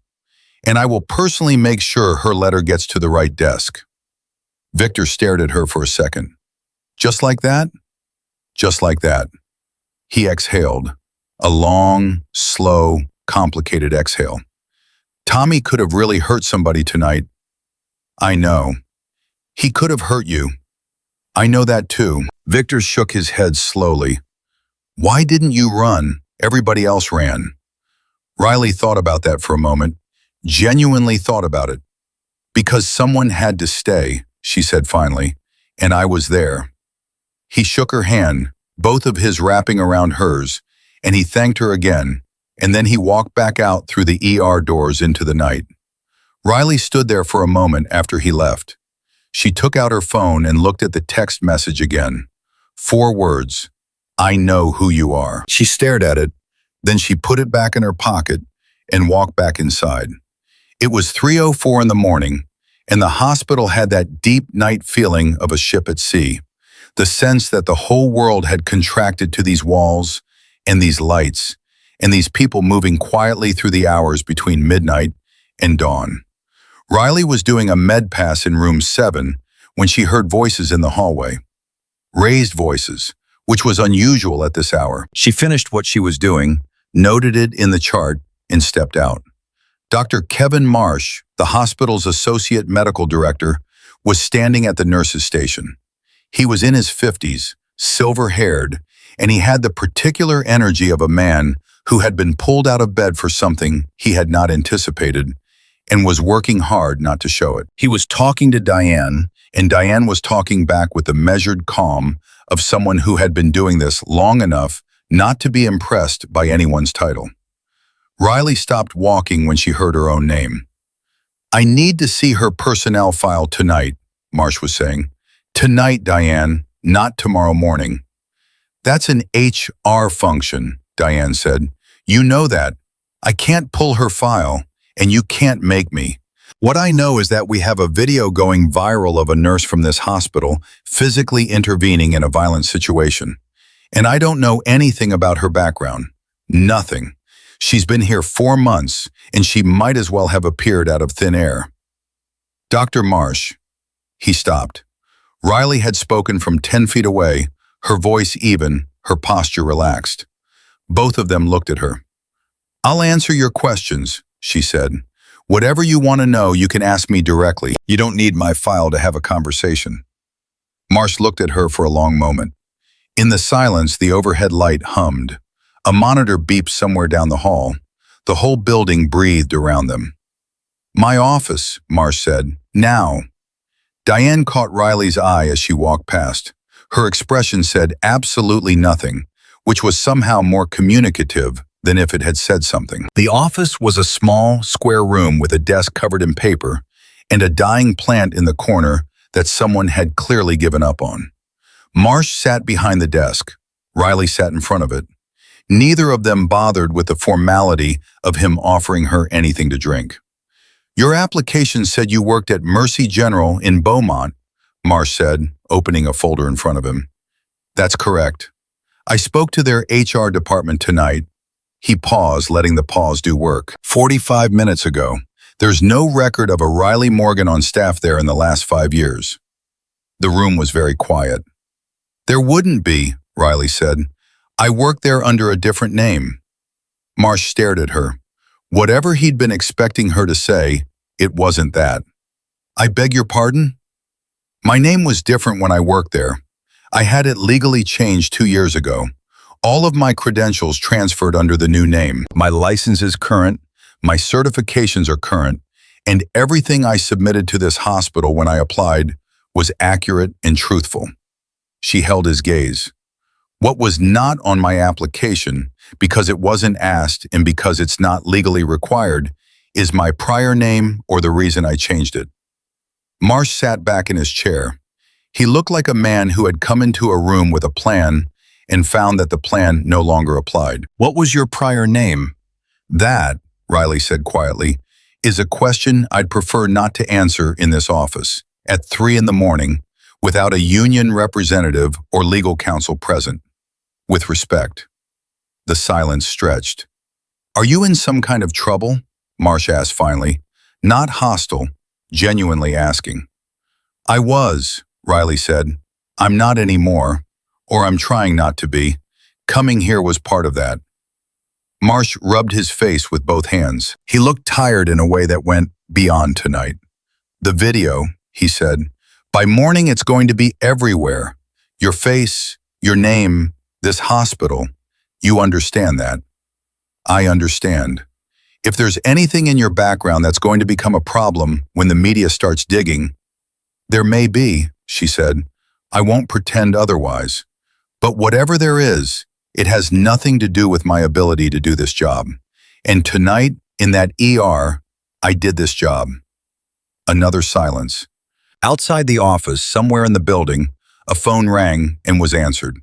And I will personally make sure her letter gets to the right desk. Victor stared at her for a second. Just like that? Just like that. He exhaled, a long, slow, complicated exhale. Tommy could have really hurt somebody tonight. I know. He could have hurt you. I know that too. Victor shook his head slowly. Why didn't you run? Everybody else ran. Riley thought about that for a moment, genuinely thought about it. Because someone had to stay, she said finally, and I was there. He shook her hand, both of his wrapping around hers, and he thanked her again, and then he walked back out through the ER doors into the night. Riley stood there for a moment after he left. She took out her phone and looked at the text message again. 4 words, "I know who you are." She stared at it, then she put it back in her pocket and walked back inside. It was 3:04 in the morning, and the hospital had that deep night feeling of a ship at sea, the sense that the whole world had contracted to these walls and these lights, and these people moving quietly through the hours between midnight and dawn. Riley was doing a med pass in room 7 when she heard voices in the hallway. Raised voices, which was unusual at this hour. She finished what she was doing, noted it in the chart, and stepped out. Dr. Kevin Marsh, the hospital's associate medical director, was standing at the nurse's station. He was in his 50s, silver-haired, and he had the particular energy of a man who had been pulled out of bed for something he had not anticipated and was working hard not to show it. He was talking to Diane, and Diane was talking back with the measured calm of someone who had been doing this long enough not to be impressed by anyone's title. Riley stopped walking when she heard her own name. "I need to see her personnel file tonight," Marsh was saying. "Tonight, Diane, not tomorrow morning." "That's an HR function," Diane said. "You know that. I can't pull her file, and you can't make me. What I know is that we have a video going viral of a nurse from this hospital physically intervening in a violent situation. And I don't know anything about her background. Nothing. She's been here 4 months, and she might as well have appeared out of thin air." "Dr. Marsh." He stopped. Riley had spoken from 10 feet away, her voice even, her posture relaxed. Both of them looked at her. "I'll answer your questions," she said. "Whatever you want to know, you can ask me directly. You don't need my file to have a conversation." Marsh looked at her for a long moment. In the silence, the overhead light hummed. A monitor beeped somewhere down the hall. The whole building breathed around them. "My office," Marsh said. "Now." Diane caught Riley's eye as she walked past. Her expression said absolutely nothing, which was somehow more communicative than if it had said something. The office was a small, square room with a desk covered in paper and a dying plant in the corner that someone had clearly given up on. Marsh sat behind the desk. Riley sat in front of it. Neither of them bothered with the formality of him offering her anything to drink. "Your application said you worked at Mercy General in Beaumont," Marsh said, opening a folder in front of him. "That's correct. I spoke to their HR department tonight." He paused, letting the pause do work. 45 minutes ago. There's no record of a Riley Morgan on staff there in the last 5 years. The room was very quiet. "There wouldn't be," Riley said. "I worked there under a different name." Marsh stared at her. Whatever he'd been expecting her to say, it wasn't that. "I beg your pardon?" "My name was different when I worked there. I had it legally changed 2 years ago. All of my credentials transferred under the new name. My license is current, my certifications are current, and everything I submitted to this hospital when I applied was accurate and truthful." She held his gaze. "What was not on my application, because it wasn't asked and because it's not legally required, is my prior name or the reason I changed it." Marsh sat back in his chair. He looked like a man who had come into a room with a plan and found that the plan no longer applied. "What was your prior name?" "That," Riley said quietly, "is a question I'd prefer not to answer in this office at 3 in the morning without a union representative or legal counsel present. With respect." The silence stretched. "Are you in some kind of trouble?" Marsh asked finally, not hostile, genuinely asking. "I was," Riley said. "I'm not anymore, or I'm trying not to be. Coming here was part of that." Marsh rubbed his face with both hands. He looked tired in a way that went beyond tonight. "The video," he said. "By morning it's going to be everywhere. Your face, your name, this hospital. You understand that." "I understand. If there's anything in your background that's going to become a problem when the media starts digging." "There may be," she said. "I won't pretend otherwise. But whatever there is, it has nothing to do with my ability to do this job. And tonight, in that ER, I did this job. Another silence. Outside the office, somewhere in the building, a phone rang and was answered.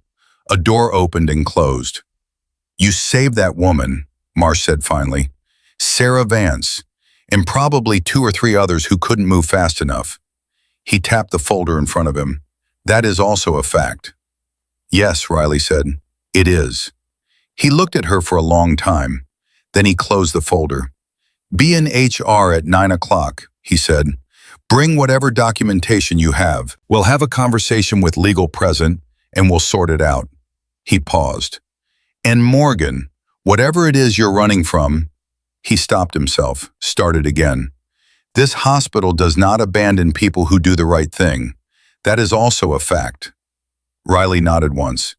A door opened and closed. "You saved that woman," Marsh said finally. "Sarah Vance, and probably two or three others who couldn't move fast enough." He tapped the folder in front of him. "That is also a fact." "Yes," Riley said, "it is." He looked at her for a long time. Then he closed the folder. "Be in HR at 9 o'clock, he said. "Bring whatever documentation you have. We'll have a conversation with legal present, and we'll sort it out." He paused. "And Morgan, whatever it is you're running from—" He stopped himself, started again. "This hospital does not abandon people who do the right thing. That is also a fact." Riley nodded once.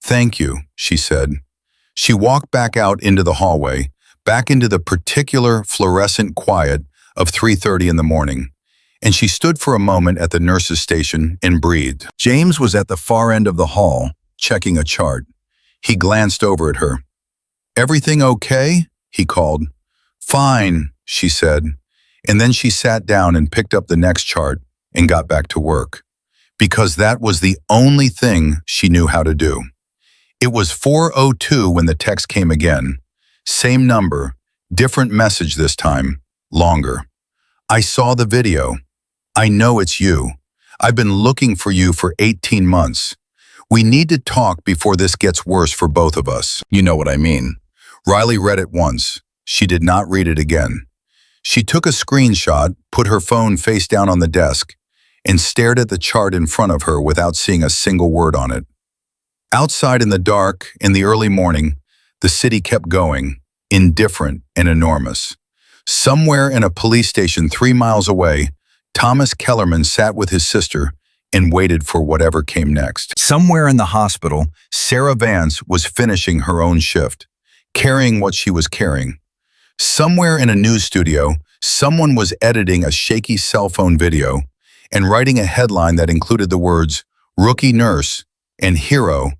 "Thank you," she said. She walked back out into the hallway, back into the particular fluorescent quiet of 3:30 in the morning, and she stood for a moment at the nurse's station and breathed. James was at the far end of the hall, checking a chart. He glanced over at her. "Everything okay?" he called. "Fine," she said, and then she sat down and picked up the next chart and got back to work, because that was the only thing she knew how to do. It was 4:02 when the text came again. Same number, different message this time, longer. "I saw the video. I know it's you. I've been looking for you for 18 months. We need to talk before this gets worse for both of us. You know what I mean." Riley read it once. She did not read it again. She took a screenshot, put her phone face down on the desk, and stared at the chart in front of her without seeing a single word on it. Outside in the dark, in the early morning, the city kept going, indifferent and enormous. Somewhere in a police station 3 miles away, Thomas Kellerman sat with his sister and waited for whatever came next. Somewhere in the hospital, Sarah Vance was finishing her own shift, carrying what she was carrying. Somewhere in a news studio, someone was editing a shaky cell phone video and writing a headline that included the words "rookie nurse" and "hero"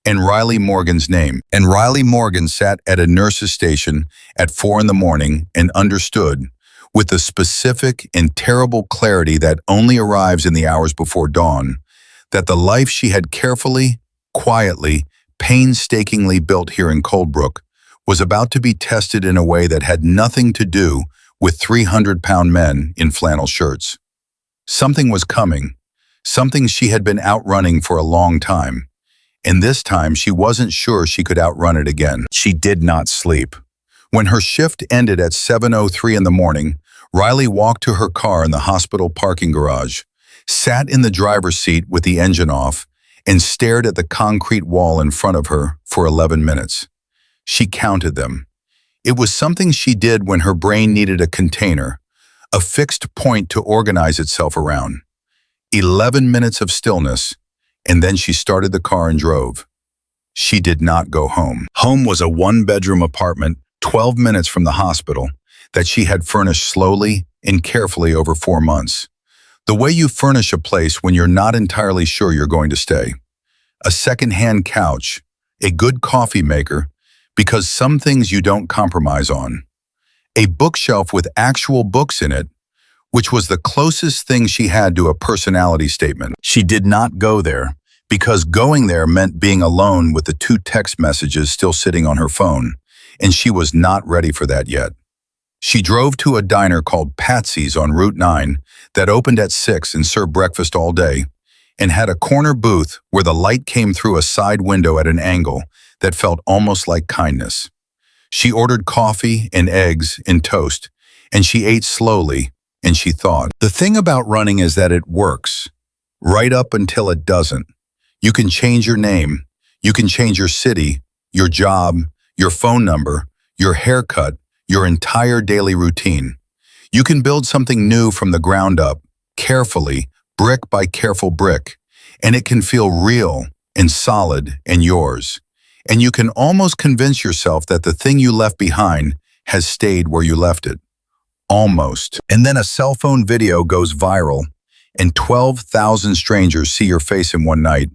and Riley Morgan's name. And Riley Morgan sat at a nurse's station at 4 in the morning and understood, with the specific and terrible clarity that only arrives in the hours before dawn, that the life she had carefully, quietly, painstakingly built here in Coldbrook was about to be tested in a way that had nothing to do with 300-pound men in flannel shirts. Something was coming, something she had been outrunning for a long time, and this time she wasn't sure she could outrun it again. She did not sleep. When her shift ended at 7:03 in the morning, Riley walked to her car in the hospital parking garage, sat in the driver's seat with the engine off, and stared at the concrete wall in front of her for 11 minutes. She counted them. It was something she did when her brain needed a container, a fixed point to organize itself around. 11 minutes of stillness, and then she started the car and drove. She did not go home. Home was a one-bedroom apartment 12 minutes from the hospital that she had furnished slowly and carefully over 4 months. The way you furnish a place when you're not entirely sure you're going to stay. A second-hand couch, a good coffee maker, because some things you don't compromise on. A bookshelf with actual books in it, which was the closest thing she had to a personality statement. She did not go there, because going there meant being alone with the 2 text messages still sitting on her phone, and she was not ready for that yet. She drove to a diner called Patsy's on Route 9 that opened at 6 and served breakfast all day, and had a corner booth where the light came through a side window at an angle that felt almost like kindness. She ordered coffee and eggs and toast, and she ate slowly, and she thought. The thing about running is that it works, right up until it doesn't. You can change your name, you can change your city, your job, your phone number, your haircut, your entire daily routine. You can build something new from the ground up, carefully, brick by careful brick, and it can feel real and solid and yours. And you can almost convince yourself that the thing you left behind has stayed where you left it. Almost. And then a cell phone video goes viral, and 12,000 strangers see your face in one night,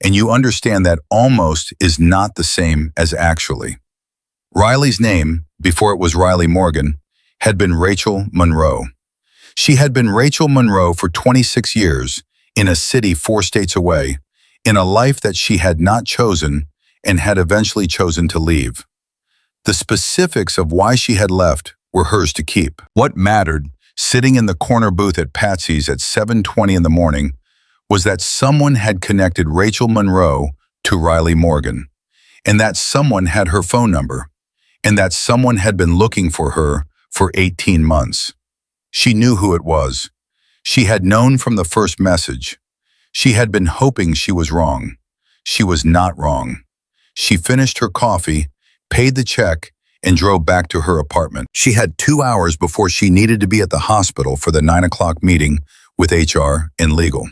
and you understand that almost is not the same as actually. Riley's name, before it was Riley Morgan, had been Rachel Monroe. She had been Rachel Monroe for 26 years, in a city 4 states away, in a life that she had not chosen and had eventually chosen to leave. The specifics of why she had left were hers to keep. What mattered, sitting in the corner booth at Patsy's at 7:20 in the morning, was that someone had connected Rachel Monroe to Riley Morgan, and that someone had her phone number, and that someone had been looking for her for 18 months. She knew who it was. She had known from the first message. She had been hoping she was wrong. She was not wrong. She finished her coffee, paid the check, and drove back to her apartment. She had 2 hours before she needed to be at the hospital for the 9 o'clock meeting with HR and legal.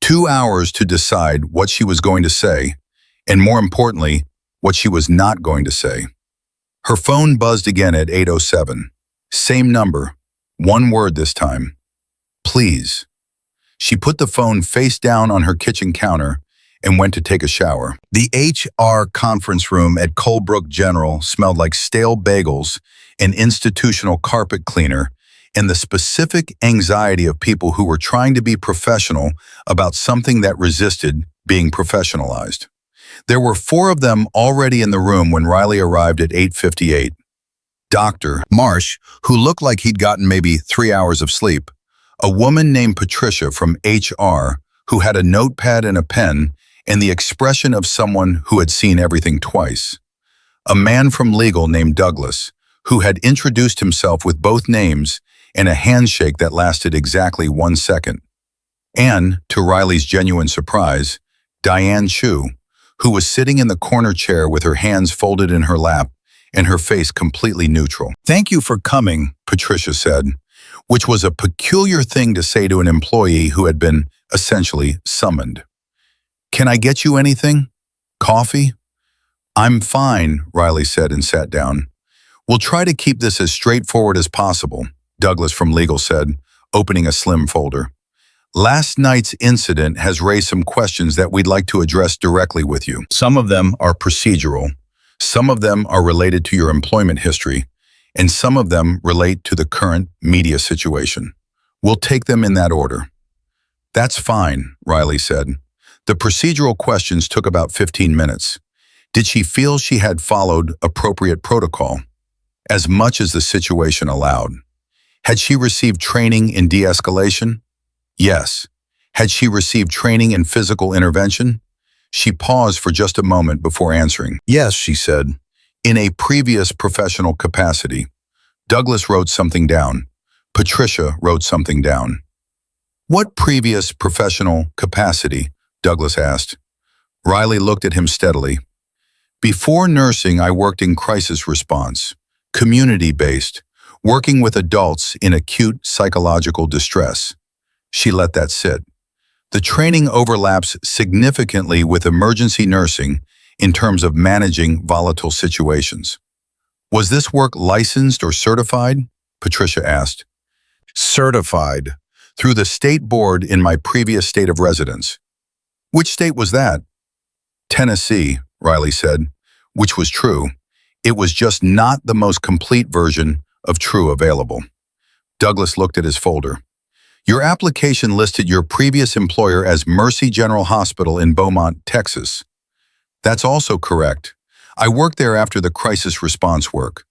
2 hours to decide what she was going to say, and more importantly, what she was not going to say. Her phone buzzed again at 8:07. Same number, one word this time. Please. She put the phone face down on her kitchen counter and went to take a shower. The HR conference room at Colebrook General smelled like stale bagels, an institutional carpet cleaner, and the specific anxiety of people who were trying to be professional about something that resisted being professionalized. There were 4 of them already in the room when Riley arrived at 8:58. Dr. Marsh, who looked like he'd gotten maybe 3 hours of sleep, a woman named Patricia from HR who had a notepad and a pen and the expression of someone who had seen everything twice, a man from legal named Douglas, who had introduced himself with both names and a handshake that lasted exactly 1 second, and, to Riley's genuine surprise, Diane Chu, who was sitting in the corner chair with her hands folded in her lap and her face completely neutral. "Thank you for coming," Patricia said, which was a peculiar thing to say to an employee who had been, essentially, summoned. "Can I get you anything? Coffee?" "I'm fine," Riley said and sat down. "We'll try to keep this as straightforward as possible," Douglas from legal said, opening a slim folder. "Last night's incident has raised some questions that we'd like to address directly with you. Some of them are procedural, some of them are related to your employment history, and some of them relate to the current media situation. We'll take them in that order." "That's fine," Riley said. The procedural questions took about 15 minutes. Did she feel she had followed appropriate protocol, as much as the situation allowed? Had she received training in de-escalation? Yes. Had she received training in physical intervention? She paused for just a moment before answering. "Yes," she said. "In a previous professional capacity." Douglas wrote something down. Patricia wrote something down. "What previous professional capacity?" Douglas asked. Riley looked at him steadily. "Before nursing, I worked in crisis response, community-based, working with adults in acute psychological distress." She let that sit. "The training overlaps significantly with emergency nursing in terms of managing volatile situations." "Was this work licensed or certified?" Patricia asked. "Certified, through the state board in my previous state of residence." "Which state was that?" "Tennessee," Riley said, which was true. It was just not the most complete version of true available. Douglas looked at his folder. "Your application listed your previous employer as Mercy General Hospital in Beaumont, Texas." "That's also correct. I worked there after the crisis response work.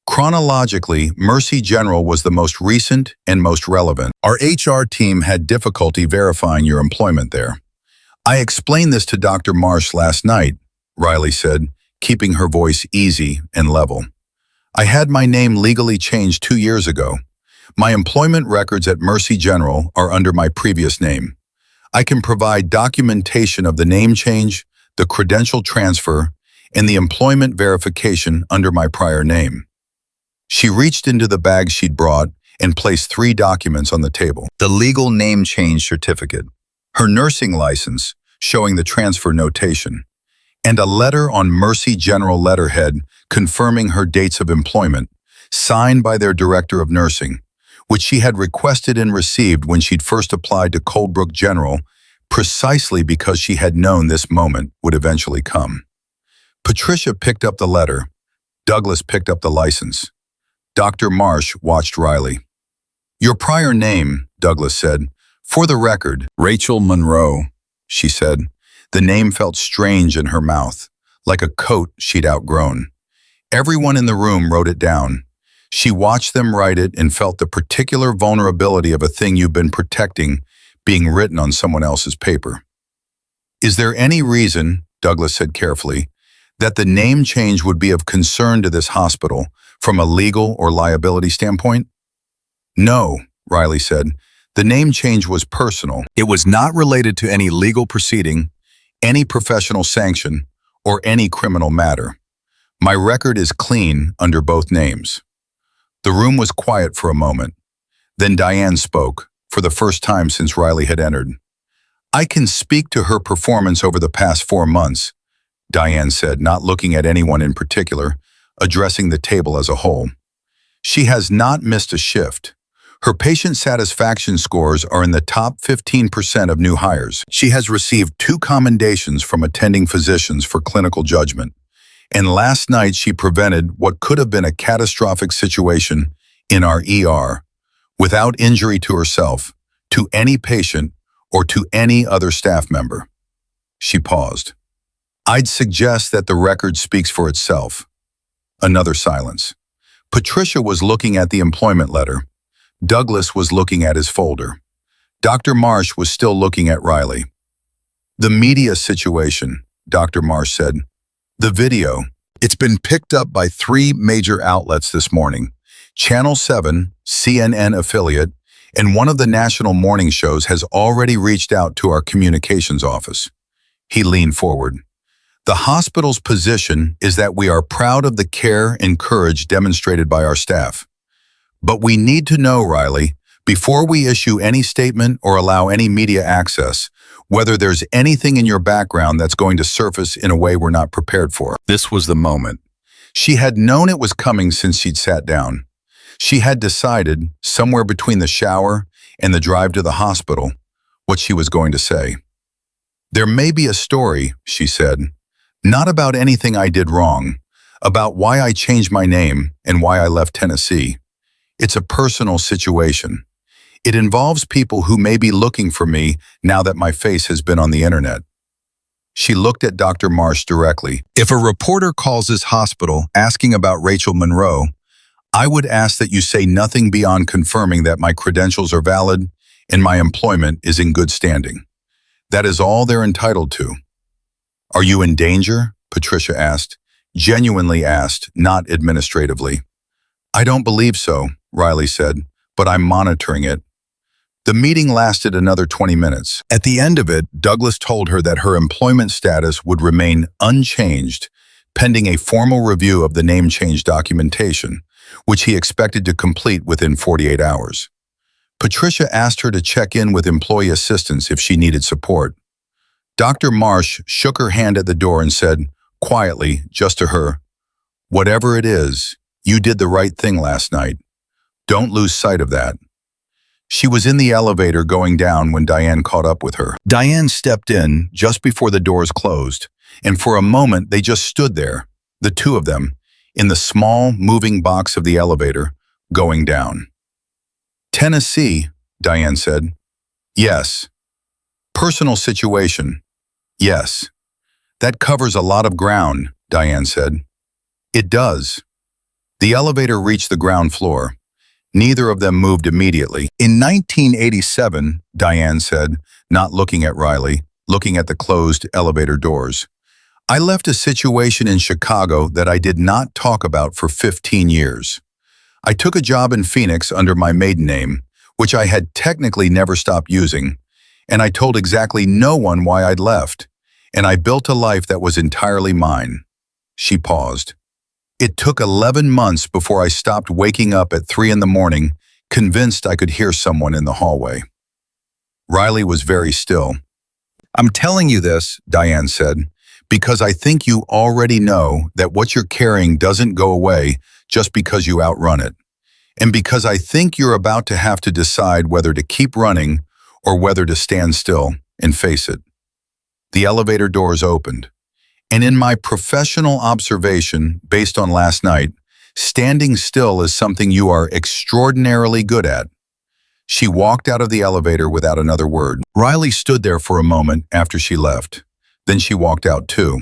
Chronologically, Mercy General was the most recent and most relevant. Our HR team had difficulty verifying your employment there." "I explained this to Dr. Marsh last night," Riley said, keeping her voice easy and level. "I had my name legally changed 2 years ago. My employment records at Mercy General are under my previous name. I can provide documentation of the name change, the credential transfer, and the employment verification under my prior name." She reached into the bag she'd brought and placed 3 documents on the table. The legal name change certificate, her nursing license showing the transfer notation, and a letter on Mercy General letterhead confirming her dates of employment, signed by their director of nursing, which she had requested and received when she'd first applied to Colebrook General, precisely because she had known this moment would eventually come. Patricia picked up the letter. Douglas picked up the license. Dr. Marsh watched Riley. Your prior name, Douglas said. For the record, Rachel Monroe, she said. The name felt strange in her mouth, like a coat she'd outgrown. Everyone in the room wrote it down. She watched them write it and felt the particular vulnerability of a thing you've been protecting being written on someone else's paper. Is there any reason, Douglas said carefully, that the name change would be of concern to this hospital from a legal or liability standpoint? No, Riley said. The name change was personal. It was not related to any legal proceeding, any professional sanction, or any criminal matter. My record is clean under both names. The room was quiet for a moment. Then Diane spoke, for the first time since Riley had entered. I can speak to her performance over the past 4 months, Diane said, not looking at anyone in particular, addressing the table as a whole. She has not missed a shift. Her patient satisfaction scores are in the top 15% of new hires. She has received 2 commendations from attending physicians for clinical judgment. And last night she prevented what could have been a catastrophic situation in our ER without injury to herself, to any patient, or to any other staff member. She paused. I'd suggest that the record speaks for itself. Another silence. Patricia was looking at the employment letter. Douglas was looking at his folder. Dr. Marsh was still looking at Riley. The media situation, Dr. Marsh said. The video. It's been picked up by 3 major outlets this morning. Channel 7, CNN affiliate, and one of the national morning shows has already reached out to our communications office. He leaned forward. The hospital's position is that we are proud of the care and courage demonstrated by our staff. But we need to know, Riley, before we issue any statement or allow any media access, whether there's anything in your background that's going to surface in a way we're not prepared for. This was the moment. She had known it was coming since she'd sat down. She had decided, somewhere between the shower and the drive to the hospital, what she was going to say. There may be a story, she said, not about anything I did wrong, about why I changed my name and why I left Tennessee. It's a personal situation. It involves people who may be looking for me now that my face has been on the internet. She looked at Dr. Marsh directly. If a reporter calls this hospital asking about Rachel Monroe, I would ask that you say nothing beyond confirming that my credentials are valid and my employment is in good standing. That is all they're entitled to. Are you in danger? Patricia asked, genuinely asked, not administratively. I don't believe so, Riley said, but I'm monitoring it. The meeting lasted another 20 minutes. At the end of it, Douglas told her that her employment status would remain unchanged, pending a formal review of the name change documentation, which he expected to complete within 48 hours. Patricia asked her to check in with employee assistants if she needed support. Dr. Marsh shook her hand at the door and said, quietly, just to her, whatever it is, you did the right thing last night. Don't lose sight of that. She was in the elevator going down when Diane caught up with her. Diane stepped in just before the doors closed, and for a moment they just stood there, the 2 of them, in the small, moving box of the elevator, going down. Tennessee, Diane said. Yes. Personal situation. Yes. That covers a lot of ground, Diane said. It does. The elevator reached the ground floor. Neither of them moved immediately. In 1987, Diane said, not looking at Riley, looking at the closed elevator doors, I left a situation in Chicago that I did not talk about for 15 years. I took a job in Phoenix under my maiden name, which I had technically never stopped using, and I told exactly no one why I'd left, and I built a life that was entirely mine. She paused. It took 11 months before I stopped waking up at 3 in the morning, convinced I could hear someone in the hallway. Riley was very still. I'm telling you this, Diane said, because I think you already know that what you're carrying doesn't go away just because you outrun it, and because I think you're about to have to decide whether to keep running or whether to stand still and face it. The elevator doors opened. And in my professional observation, based on last night, standing still is something you are extraordinarily good at. She walked out of the elevator without another word. Riley stood there for a moment after she left. Then she walked out too.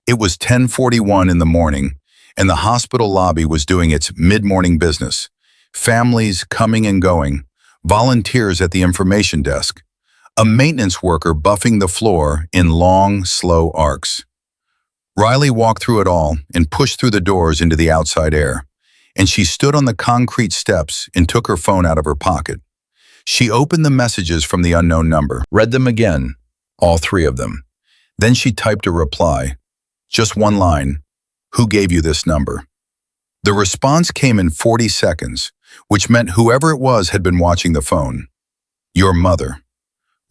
It was 10:41 in the morning, and the hospital lobby was doing its mid-morning business. Families coming and going, volunteers at the information desk, a maintenance worker buffing the floor in long, slow arcs. Riley walked through it all and pushed through the doors into the outside air, and she stood on the concrete steps and took her phone out of her pocket. She opened the messages from the unknown number, read them again, all three of them. Then she typed a reply. Just one line. Who gave you this number? The response came in 40 seconds, which meant whoever it was had been watching the phone. Your mother.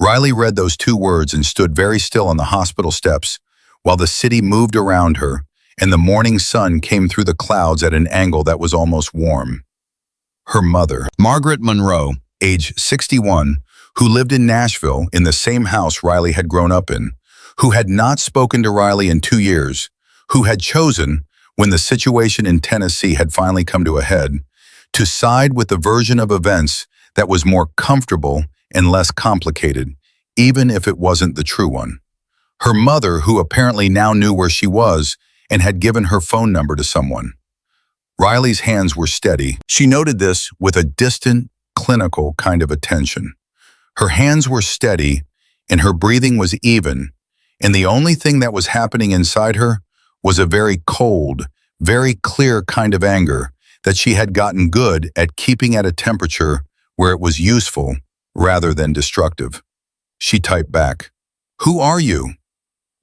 Riley read those two words and stood very still on the hospital steps while the city moved around her and the morning sun came through the clouds at an angle that was almost warm. Her mother, Margaret Monroe, age 61, who lived in Nashville in the same house Riley had grown up in, who had not spoken to Riley in 2 years, who had chosen, when the situation in Tennessee had finally come to a head, to side with the version of events that was more comfortable and less complicated, even if it wasn't the true one. Her mother, who apparently now knew where she was and had given her phone number to someone. Riley's hands were steady. She noted this with a distant, clinical kind of attention. Her hands were steady, and her breathing was even, and the only thing that was happening inside her was a very cold, very clear kind of anger that she had gotten good at keeping at a temperature where it was useful rather than destructive. She typed back, "Who are you?"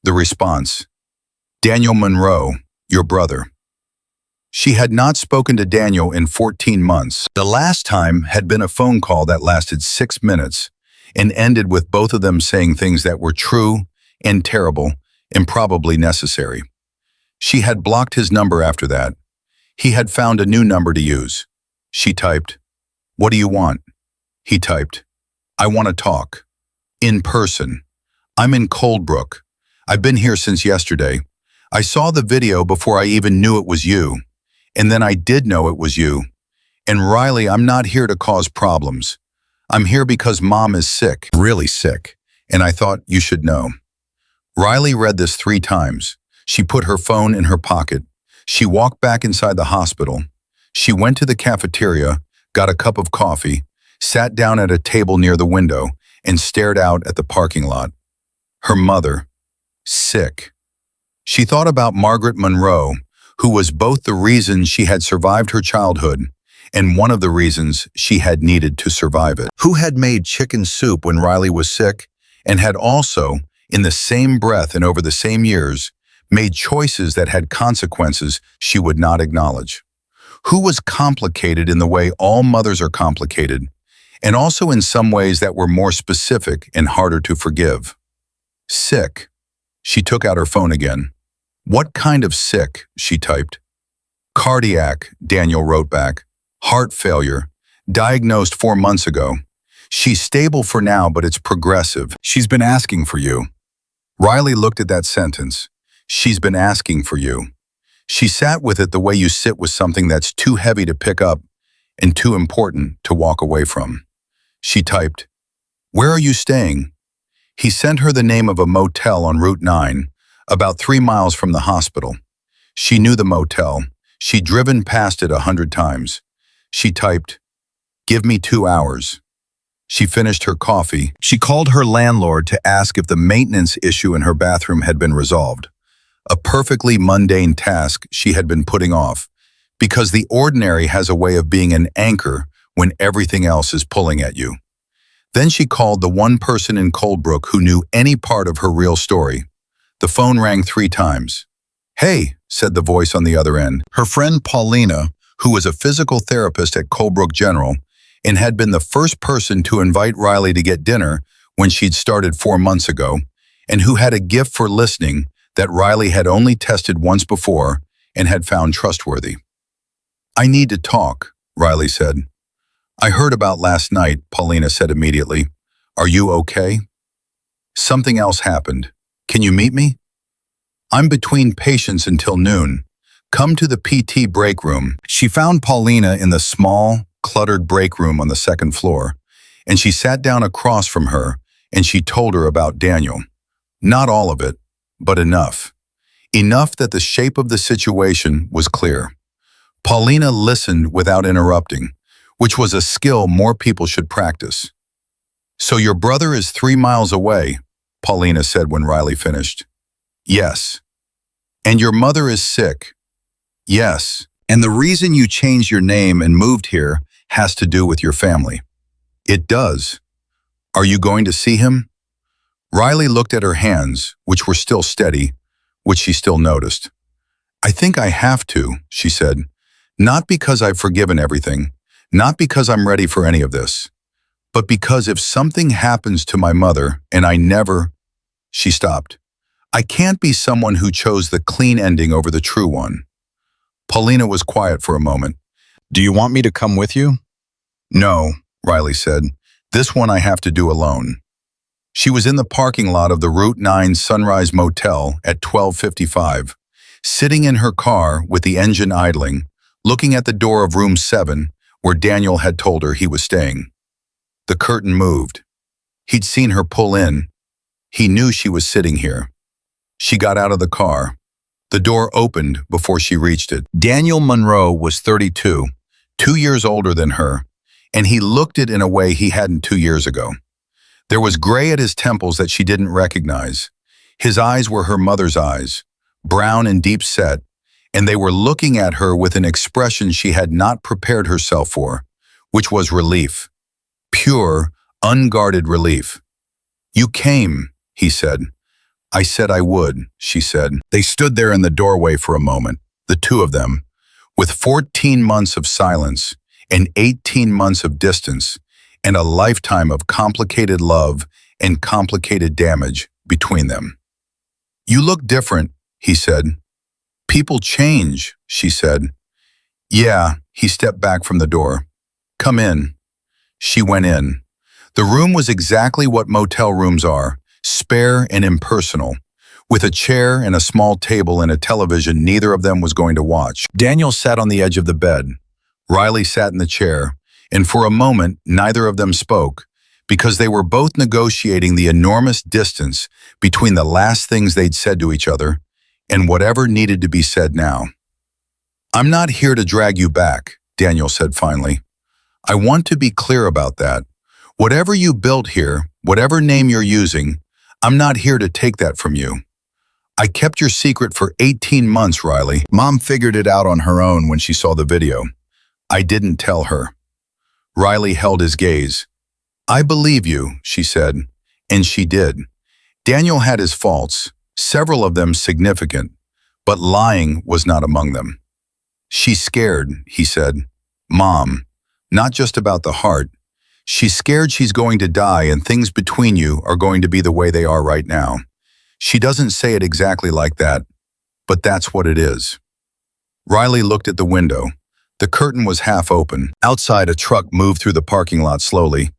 The response, "Daniel Monroe, your brother." She had not spoken to Daniel in 14 months. The last time had been a phone call that lasted 6 minutes and ended with both of them saying things that were true and terrible and probably necessary. She had blocked his number after that. He had found a new number to use. She typed, "What do you want?" He typed, "I want to talk. In person. I'm in Coldbrook. I've been here since yesterday. I saw the video before I even knew it was you. And then I did know it was you. And Riley, I'm not here to cause problems. I'm here because Mom is sick, really sick, and I thought you should know." Riley read this 3 times. She put her phone in her pocket. She walked back inside the hospital. She went to the cafeteria, got a cup of coffee, sat down at a table near the window, and stared out at the parking lot. Her mother, sick. She thought about Margaret Monroe, who was both the reason she had survived her childhood and one of the reasons she had needed to survive it, who had made chicken soup when Riley was sick and had also, in the same breath and over the same years, made choices that had consequences she would not acknowledge, who was complicated in the way all mothers are complicated, and also in some ways that were more specific and harder to forgive. Sick. She took out her phone again. "What kind of sick?" she typed. "Cardiac," Daniel wrote back. "Heart failure. Diagnosed 4 months ago. She's stable for now, but it's progressive. She's been asking for you." Riley looked at that sentence. She's been asking for you. She sat with it the way you sit with something that's too heavy to pick up and too important to walk away from. She typed, "Where are you staying?" He sent her the name of a motel on Route 9, about 3 miles from the hospital. She knew the motel. She'd driven past it 100 times. She typed, "Give me 2 hours." She finished her coffee. She called her landlord to ask if the maintenance issue in her bathroom had been resolved. A perfectly mundane task she had been putting off, because the ordinary has a way of being an anchor when everything else is pulling at you. Then she called the one person in Coldbrook who knew any part of her real story. The phone rang 3 times. "Hey," said the voice on the other end. Her friend Paulina, who was a physical therapist at Coldbrook General and had been the first person to invite Riley to get dinner when she'd started 4 months ago, and who had a gift for listening that Riley had only tested once before and had found trustworthy. "I need to talk," Riley said. "I heard about last night," Paulina said immediately. "Are you okay?" "Something else happened. Can you meet me?" "I'm between patients until noon. Come to the PT break room." She found Paulina in the small, cluttered break room on the 2nd floor, and she sat down across from her, and she told her about Daniel. Not all of it, but enough. Enough that the shape of the situation was clear. Paulina listened without interrupting, which was a skill more people should practice. "So your brother is 3 miles away," Paulina said when Riley finished. "Yes." "And your mother is sick?" "Yes. And the reason you changed your name and moved here has to do with your family." "It does. Are you going to see him?" Riley looked at her hands, which were still steady, which she still noticed. "I think I have to," she said. "Not because I've forgiven everything, not because I'm ready for any of this, but because if something happens to my mother and I never—" She stopped. "I can't be someone who chose the clean ending over the true one." Paulina was quiet for a moment. "Do you want me to come with you?" "No," Riley said. "This one I have to do alone." She was in the parking lot of the Route 9 Sunrise Motel at 12:55, sitting in her car with the engine idling, looking at the door of room 7, where Daniel had told her he was staying. The curtain moved. He'd seen her pull in. He knew she was sitting here. She got out of the car. The door opened before she reached it. Daniel Monroe was 32, 2 years older than her, and he looked it in a way he hadn't 2 years ago. There was gray at his temples that she didn't recognize. His eyes were her mother's eyes, brown and deep set, and they were looking at her with an expression she had not prepared herself for, which was relief. Pure, unguarded relief. "You came," he said. "I said I would," she said. They stood there in the doorway for a moment, the two of them, with 14 months of silence and 18 months of distance, and a lifetime of complicated love and complicated damage between them. "You look different," he said. "People change," she said. "Yeah," he stepped back from the door. "Come in." She went in. The room was exactly what motel rooms are, spare and impersonal, with a chair and a small table and a television neither of them was going to watch. Daniel sat on the edge of the bed. Riley sat in the chair, and for a moment neither of them spoke, because they were both negotiating the enormous distance between the last things they'd said to each other and whatever needed to be said now. "I'm not here to drag you back," Daniel said finally. "I want to be clear about that. Whatever you built here, whatever name you're using, I'm not here to take that from you. I kept your secret for 18 months, Riley. Mom figured it out on her own when she saw the video. I didn't tell her." Riley held his gaze. "I believe you," she said, and she did. Daniel had his faults, several of them significant, but lying was not among them. "She's scared," he said. "Mom, not just about the heart. She's scared she's going to die and things between you are going to be the way they are right now. She doesn't say it exactly like that, but that's what it is." Riley looked at the window. The curtain was half open. Outside, a truck moved through the parking lot slowly.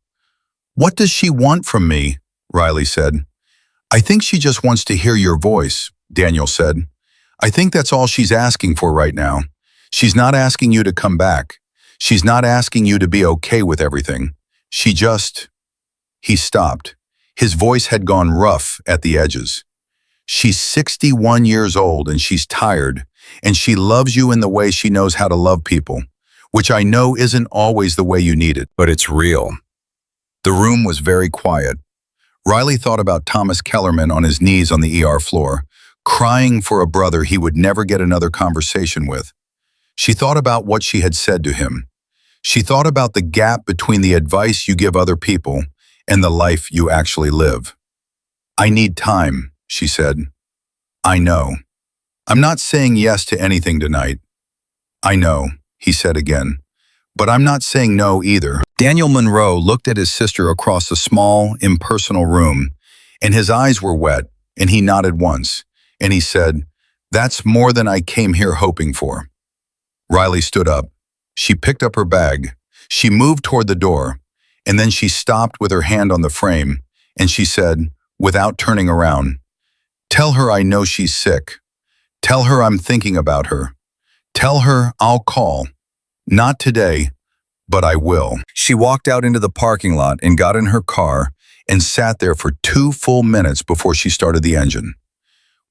"What does she want from me?" Riley said. "I think she just wants to hear your voice," Daniel said. "I think that's all she's asking for right now. She's not asking you to come back. She's not asking you to be okay with everything. She just—" He stopped. His voice had gone rough at the edges. "She's 61 years old and she's tired, and she loves you in the way she knows how to love people, which I know isn't always the way you need it, but it's real." The room was very quiet. Riley thought about Thomas Kellerman on his knees on the ER floor, crying for a brother he would never get another conversation with. She thought about what she had said to him. She thought about the gap between the advice you give other people and the life you actually live. "I need time," she said. "I know. I'm not saying yes to anything tonight." "I know," he said again. "But I'm not saying no either." Daniel Monroe looked at his sister across the small, impersonal room, and his eyes were wet, and he nodded once, and he said, "That's more than I came here hoping for." Riley stood up. She picked up her bag. She moved toward the door, and then she stopped with her hand on the frame, and she said, without turning around, "Tell her I know she's sick. Tell her I'm thinking about her. Tell her I'll call. Not today, but I will. She walked out into the parking lot and got in her car and sat there for 2 full minutes before she started the engine.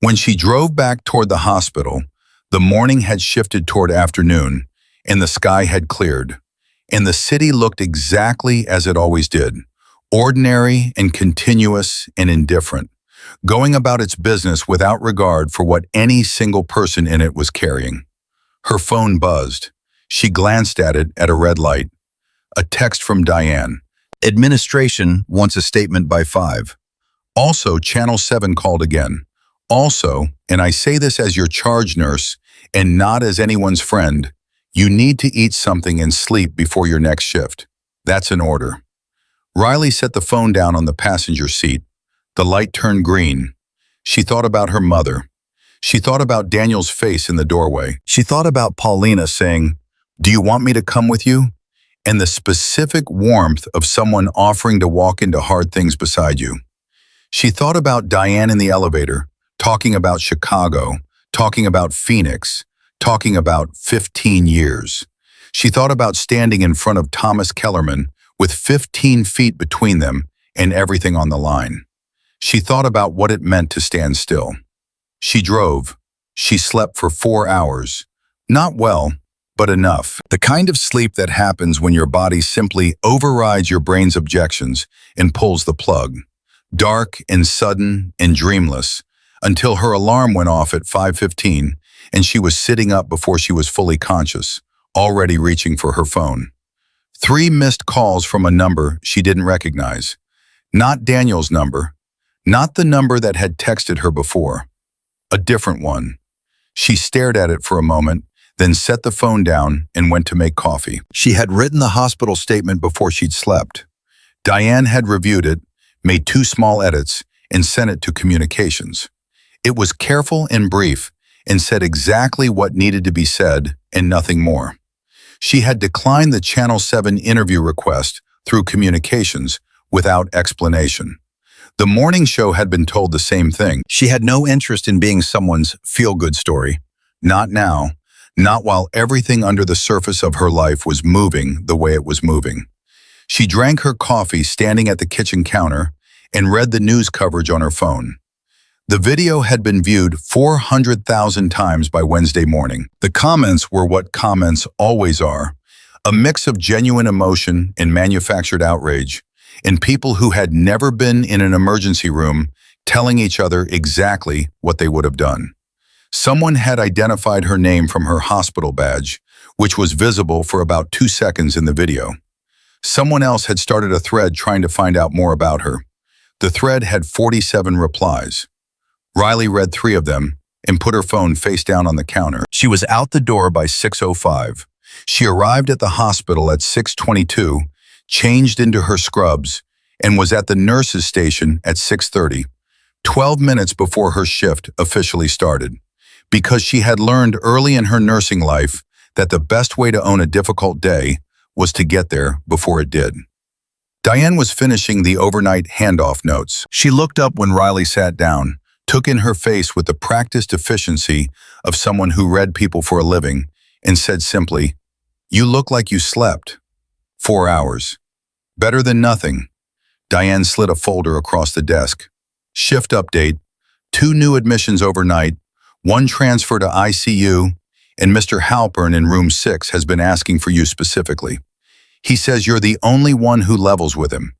When she drove back toward the hospital, the morning had shifted toward afternoon, and the sky had cleared, and the city looked exactly as it always did, ordinary and continuous and indifferent, going about its business without regard for what any single person in it was carrying. Her phone buzzed. She glanced at it at a red light. A text from Diane. Administration wants a statement by 5. Also, Channel 7 called again. Also, and I say this as your charge nurse and not as anyone's friend, you need to eat something and sleep before your next shift. That's an order. Riley set the phone down on the passenger seat. The light turned green. She thought about her mother. She thought about Daniel's face in the doorway. She thought about Paulina saying, "Do you want me to come with you?" And the specific warmth of someone offering to walk into hard things beside you. She thought about Diane in the elevator, talking about Chicago, talking about Phoenix, talking about 15 years. She thought about standing in front of Thomas Kellerman with 15 feet between them and everything on the line. She thought about what it meant to stand still. She drove. She slept for 4 hours. Not well, but enough. The kind of sleep that happens when your body simply overrides your brain's objections and pulls the plug. Dark and sudden and dreamless, until her alarm went off at 5:15 and she was sitting up before she was fully conscious, already reaching for her phone. 3 missed calls from a number she didn't recognize. Not Daniel's number, not the number that had texted her before. A different one. She stared at it for a moment, then set the phone down and went to make coffee. She had written the hospital statement before she'd slept. Diane had reviewed it, made 2 small edits, and sent it to communications. It was careful and brief, and said exactly what needed to be said and nothing more. She had declined the Channel 7 interview request through communications without explanation. The morning show had been told the same thing. She had no interest in being someone's feel-good story. Not now, not while everything under the surface of her life was moving the way it was moving. She drank her coffee standing at the kitchen counter and read the news coverage on her phone. The video had been viewed 400,000 times by Wednesday morning. The comments were what comments always are, a mix of genuine emotion and manufactured outrage, and people who had never been in an emergency room telling each other exactly what they would have done. Someone had identified her name from her hospital badge, which was visible for about 2 seconds in the video. Someone else had started a thread trying to find out more about her. The thread had 47 replies. Riley read 3 of them and put her phone face down on the counter. She was out the door by 6:05. She arrived at the hospital at 6:22, changed into her scrubs, and was at the nurse's station at 6:30, 12 minutes before her shift officially started, because she had learned early in her nursing life that the best way to own a difficult day was to get there before it did. Diane was finishing the overnight handoff notes. She looked up when Riley sat down, took in her face with the practiced efficiency of someone who read people for a living, and said simply, "You look like you slept. 4 hours. Better than nothing." Diane slid a folder across the desk. Shift update, 2 new admissions overnight, 1 transfer to ICU, and Mr. Halpern in room 6 has been asking for you specifically. He says you're the only one who levels with him.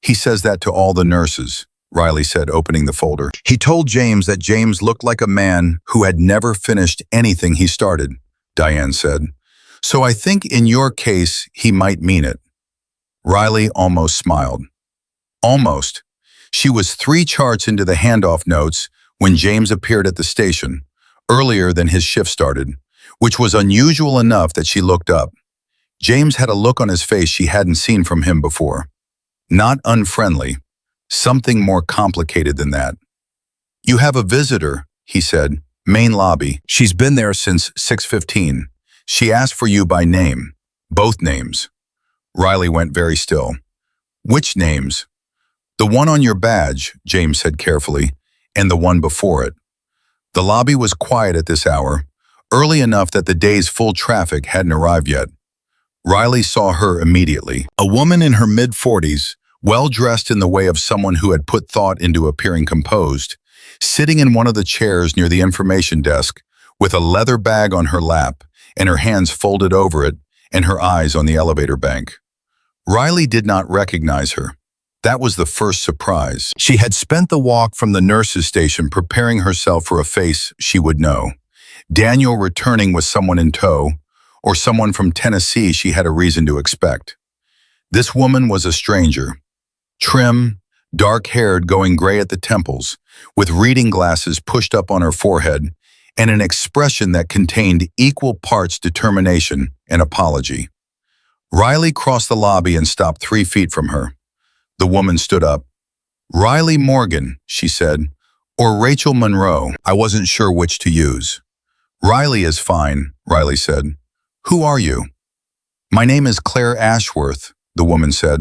He says that to all the nurses, Riley said, opening the folder. He told James that James looked like a man who had never finished anything he started, Diane said. So I think in your case, he might mean it. Riley almost smiled. Almost. She was 3 charts into the handoff notes when James appeared at the station, earlier than his shift started, which was unusual enough that she looked up. James had a look on his face she hadn't seen from him before. Not unfriendly. Something more complicated than that. "You have a visitor," he said. "Main lobby. She's been there since 6:15. She asked for you by name. Both names." Riley went very still. "Which names?" "The one on your badge," James said carefully, "and the one before it." The lobby was quiet at this hour, early enough that the day's full traffic hadn't arrived yet. Riley saw her immediately. A woman in her mid-40s, well-dressed in the way of someone who had put thought into appearing composed, sitting in one of the chairs near the information desk, with a leather bag on her lap and her hands folded over it and her eyes on the elevator bank. Riley did not recognize her. That was the first surprise. She had spent the walk from the nurse's station preparing herself for a face she would know. Daniel returning with someone in tow, or someone from Tennessee she had a reason to expect. This woman was a stranger. Trim, dark-haired, going gray at the temples, with reading glasses pushed up on her forehead, and an expression that contained equal parts determination and apology. Riley crossed the lobby and stopped 3 feet from her. The woman stood up. "Riley Morgan," she said, "or Rachel Monroe. I wasn't sure which to use." "Riley is fine," Riley said. "Who are you?" "My name is Claire Ashworth," the woman said.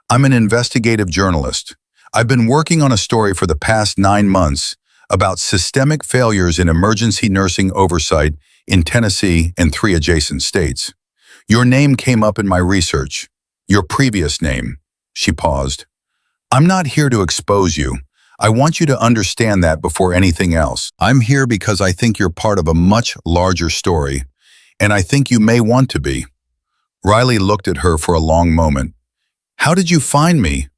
"I'm an investigative journalist. I've been working on a story for the past 9 months about systemic failures in emergency nursing oversight in Tennessee and 3 adjacent states. Your name came up in my research. Your previous name." She paused. "I'm not here to expose you. I want you to understand that before anything else. I'm here because I think you're part of a much larger story, and I think you may want to be." Riley looked at her for a long moment. "How did you find me?"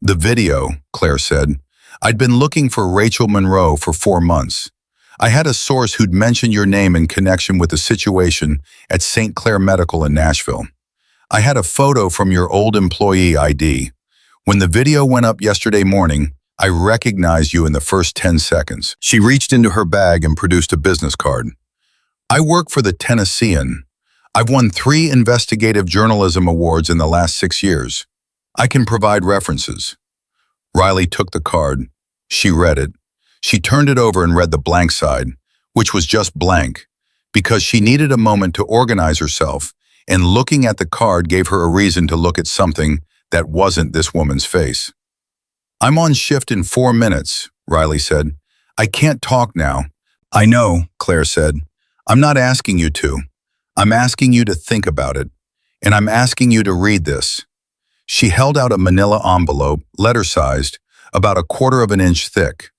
"The video," Claire said. "I'd been looking for Rachel Monroe for 4 months. I had a source who'd mentioned your name in connection with the situation at St. Clair Medical in Nashville. I had a photo from your old employee ID. When the video went up yesterday morning, I recognized you in the first 10 seconds." She reached into her bag and produced a business card. "I work for the Tennessean. I've won 3 investigative journalism awards in the last 6 years. I can provide references." Riley took the card. She read it. She turned it over and read the blank side, which was just blank, because she needed a moment to organize herself, and looking at the card gave her a reason to look at something that wasn't this woman's face. "I'm on shift in 4 minutes," Riley said. "I can't talk now." "I know," Claire said. "I'm not asking you to. I'm asking you to think about it, and I'm asking you to read this." She held out a manila envelope, letter-sized, about 1/4 of an inch thick.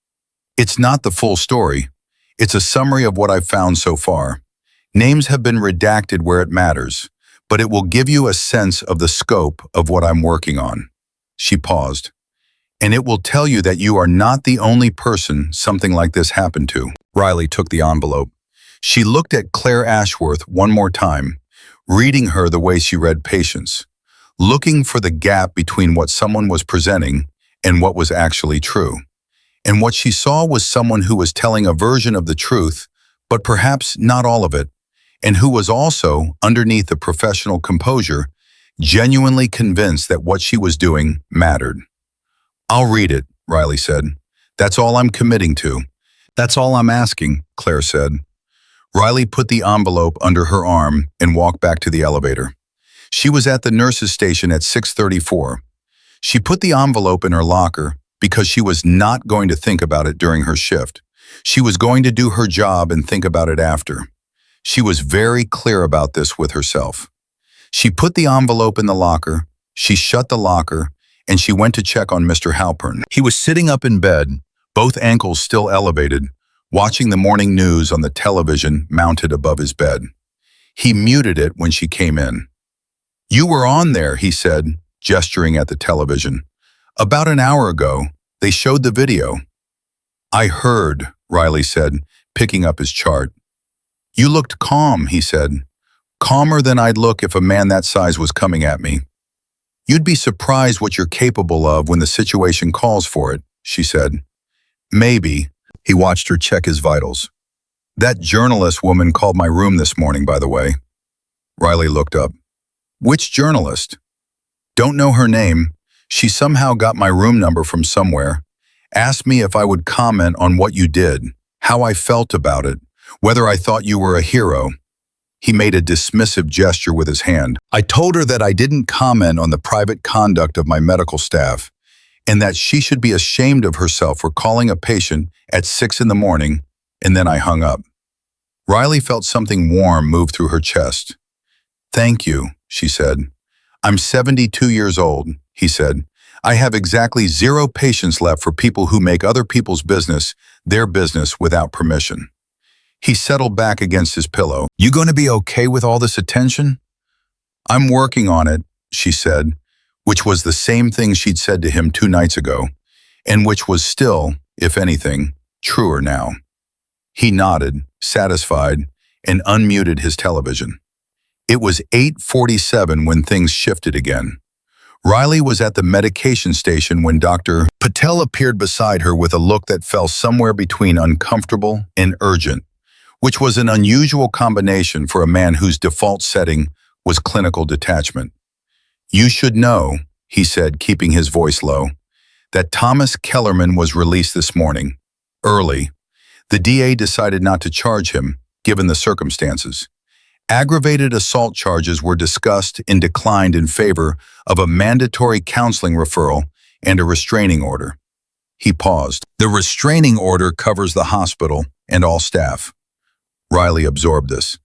"It's not the full story. It's a summary of what I've found so far. Names have been redacted where it matters, but it will give you a sense of the scope of what I'm working on." She paused. "And it will tell you that you are not the only person something like this happened to." Riley took the envelope. She looked at Claire Ashworth one more time, reading her the way she read patients, looking for the gap between what someone was presenting and what was actually true. And what she saw was someone who was telling a version of the truth, but perhaps not all of it, and who was also, underneath the professional composure, genuinely convinced that what she was doing mattered. "I'll read it," Riley said. "That's all I'm committing to." "That's all I'm asking," Claire said. Riley put the envelope under her arm and walked back to the elevator. She was at the nurse's station at 6:34. She put the envelope in her locker because she was not going to think about it during her shift. She was going to do her job and think about it after. She was very clear about this with herself. She put the envelope in the locker, she shut the locker, and she went to check on Mr. Halpern. He was sitting up in bed, both ankles still elevated, watching the morning news on the television mounted above his bed. He muted it when she came in. "You were on there," he said, gesturing at the television. "About an hour ago, they showed the video." "I heard," Riley said, picking up his chart. "You looked calm," he said. "Calmer than I'd look if a man that size was coming at me." "You'd be surprised what you're capable of when the situation calls for it," she said. "Maybe." He watched her check his vitals. "That journalist woman called my room this morning, by the way." Riley looked up. "Which journalist?" "Don't know her name. She somehow got my room number from somewhere. Asked me if I would comment on what you did, how I felt about it, whether I thought you were a hero." He made a dismissive gesture with his hand. "I told her that I didn't comment on the private conduct of my medical staff, and that she should be ashamed of herself for calling a patient at 6 in the morning, and then I hung up." Riley felt something warm move through her chest. Thank you, she said. I'm 72 years old, he said. I have exactly zero patience left for people who make other people's business their business without permission. He settled back against his pillow. You going to be okay with all this attention? I'm working on it, she said, which was the same thing she'd said to him 2 nights ago, and which was still, if anything, truer now. He nodded, satisfied, and unmuted his television. It was 8:47 when things shifted again. Riley was at the medication station when Dr. Patel appeared beside her with a look that fell somewhere between uncomfortable and urgent, which was an unusual combination for a man whose default setting was clinical detachment. You should know, he said, keeping his voice low, that Thomas Kellerman was released this morning, early. The DA decided not to charge him, given the circumstances. Aggravated assault charges were discussed and declined in favor of a mandatory counseling referral and a restraining order. He paused. The restraining order covers the hospital and all staff. Riley absorbed this.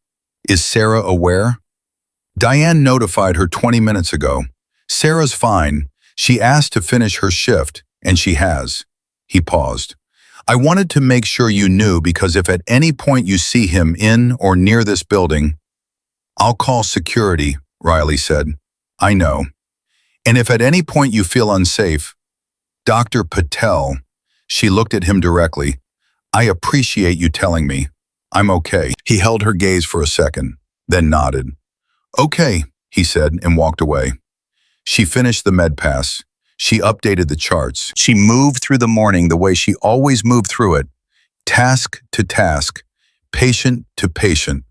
Is Sarah aware? Diane notified her 20 minutes ago. Sarah's fine. She asked to finish her shift, and she has. He paused. I wanted to make sure you knew because if at any point you see him in or near this building, I'll call security, Riley said. I know. And if at any point you feel unsafe, Dr. Patel, she looked at him directly. I appreciate you telling me. I'm okay. He held her gaze for a second, then nodded. Okay, he said and walked away. She finished the med pass. She updated the charts. She moved through the morning the way she always moved through it, task to task, patient to patient,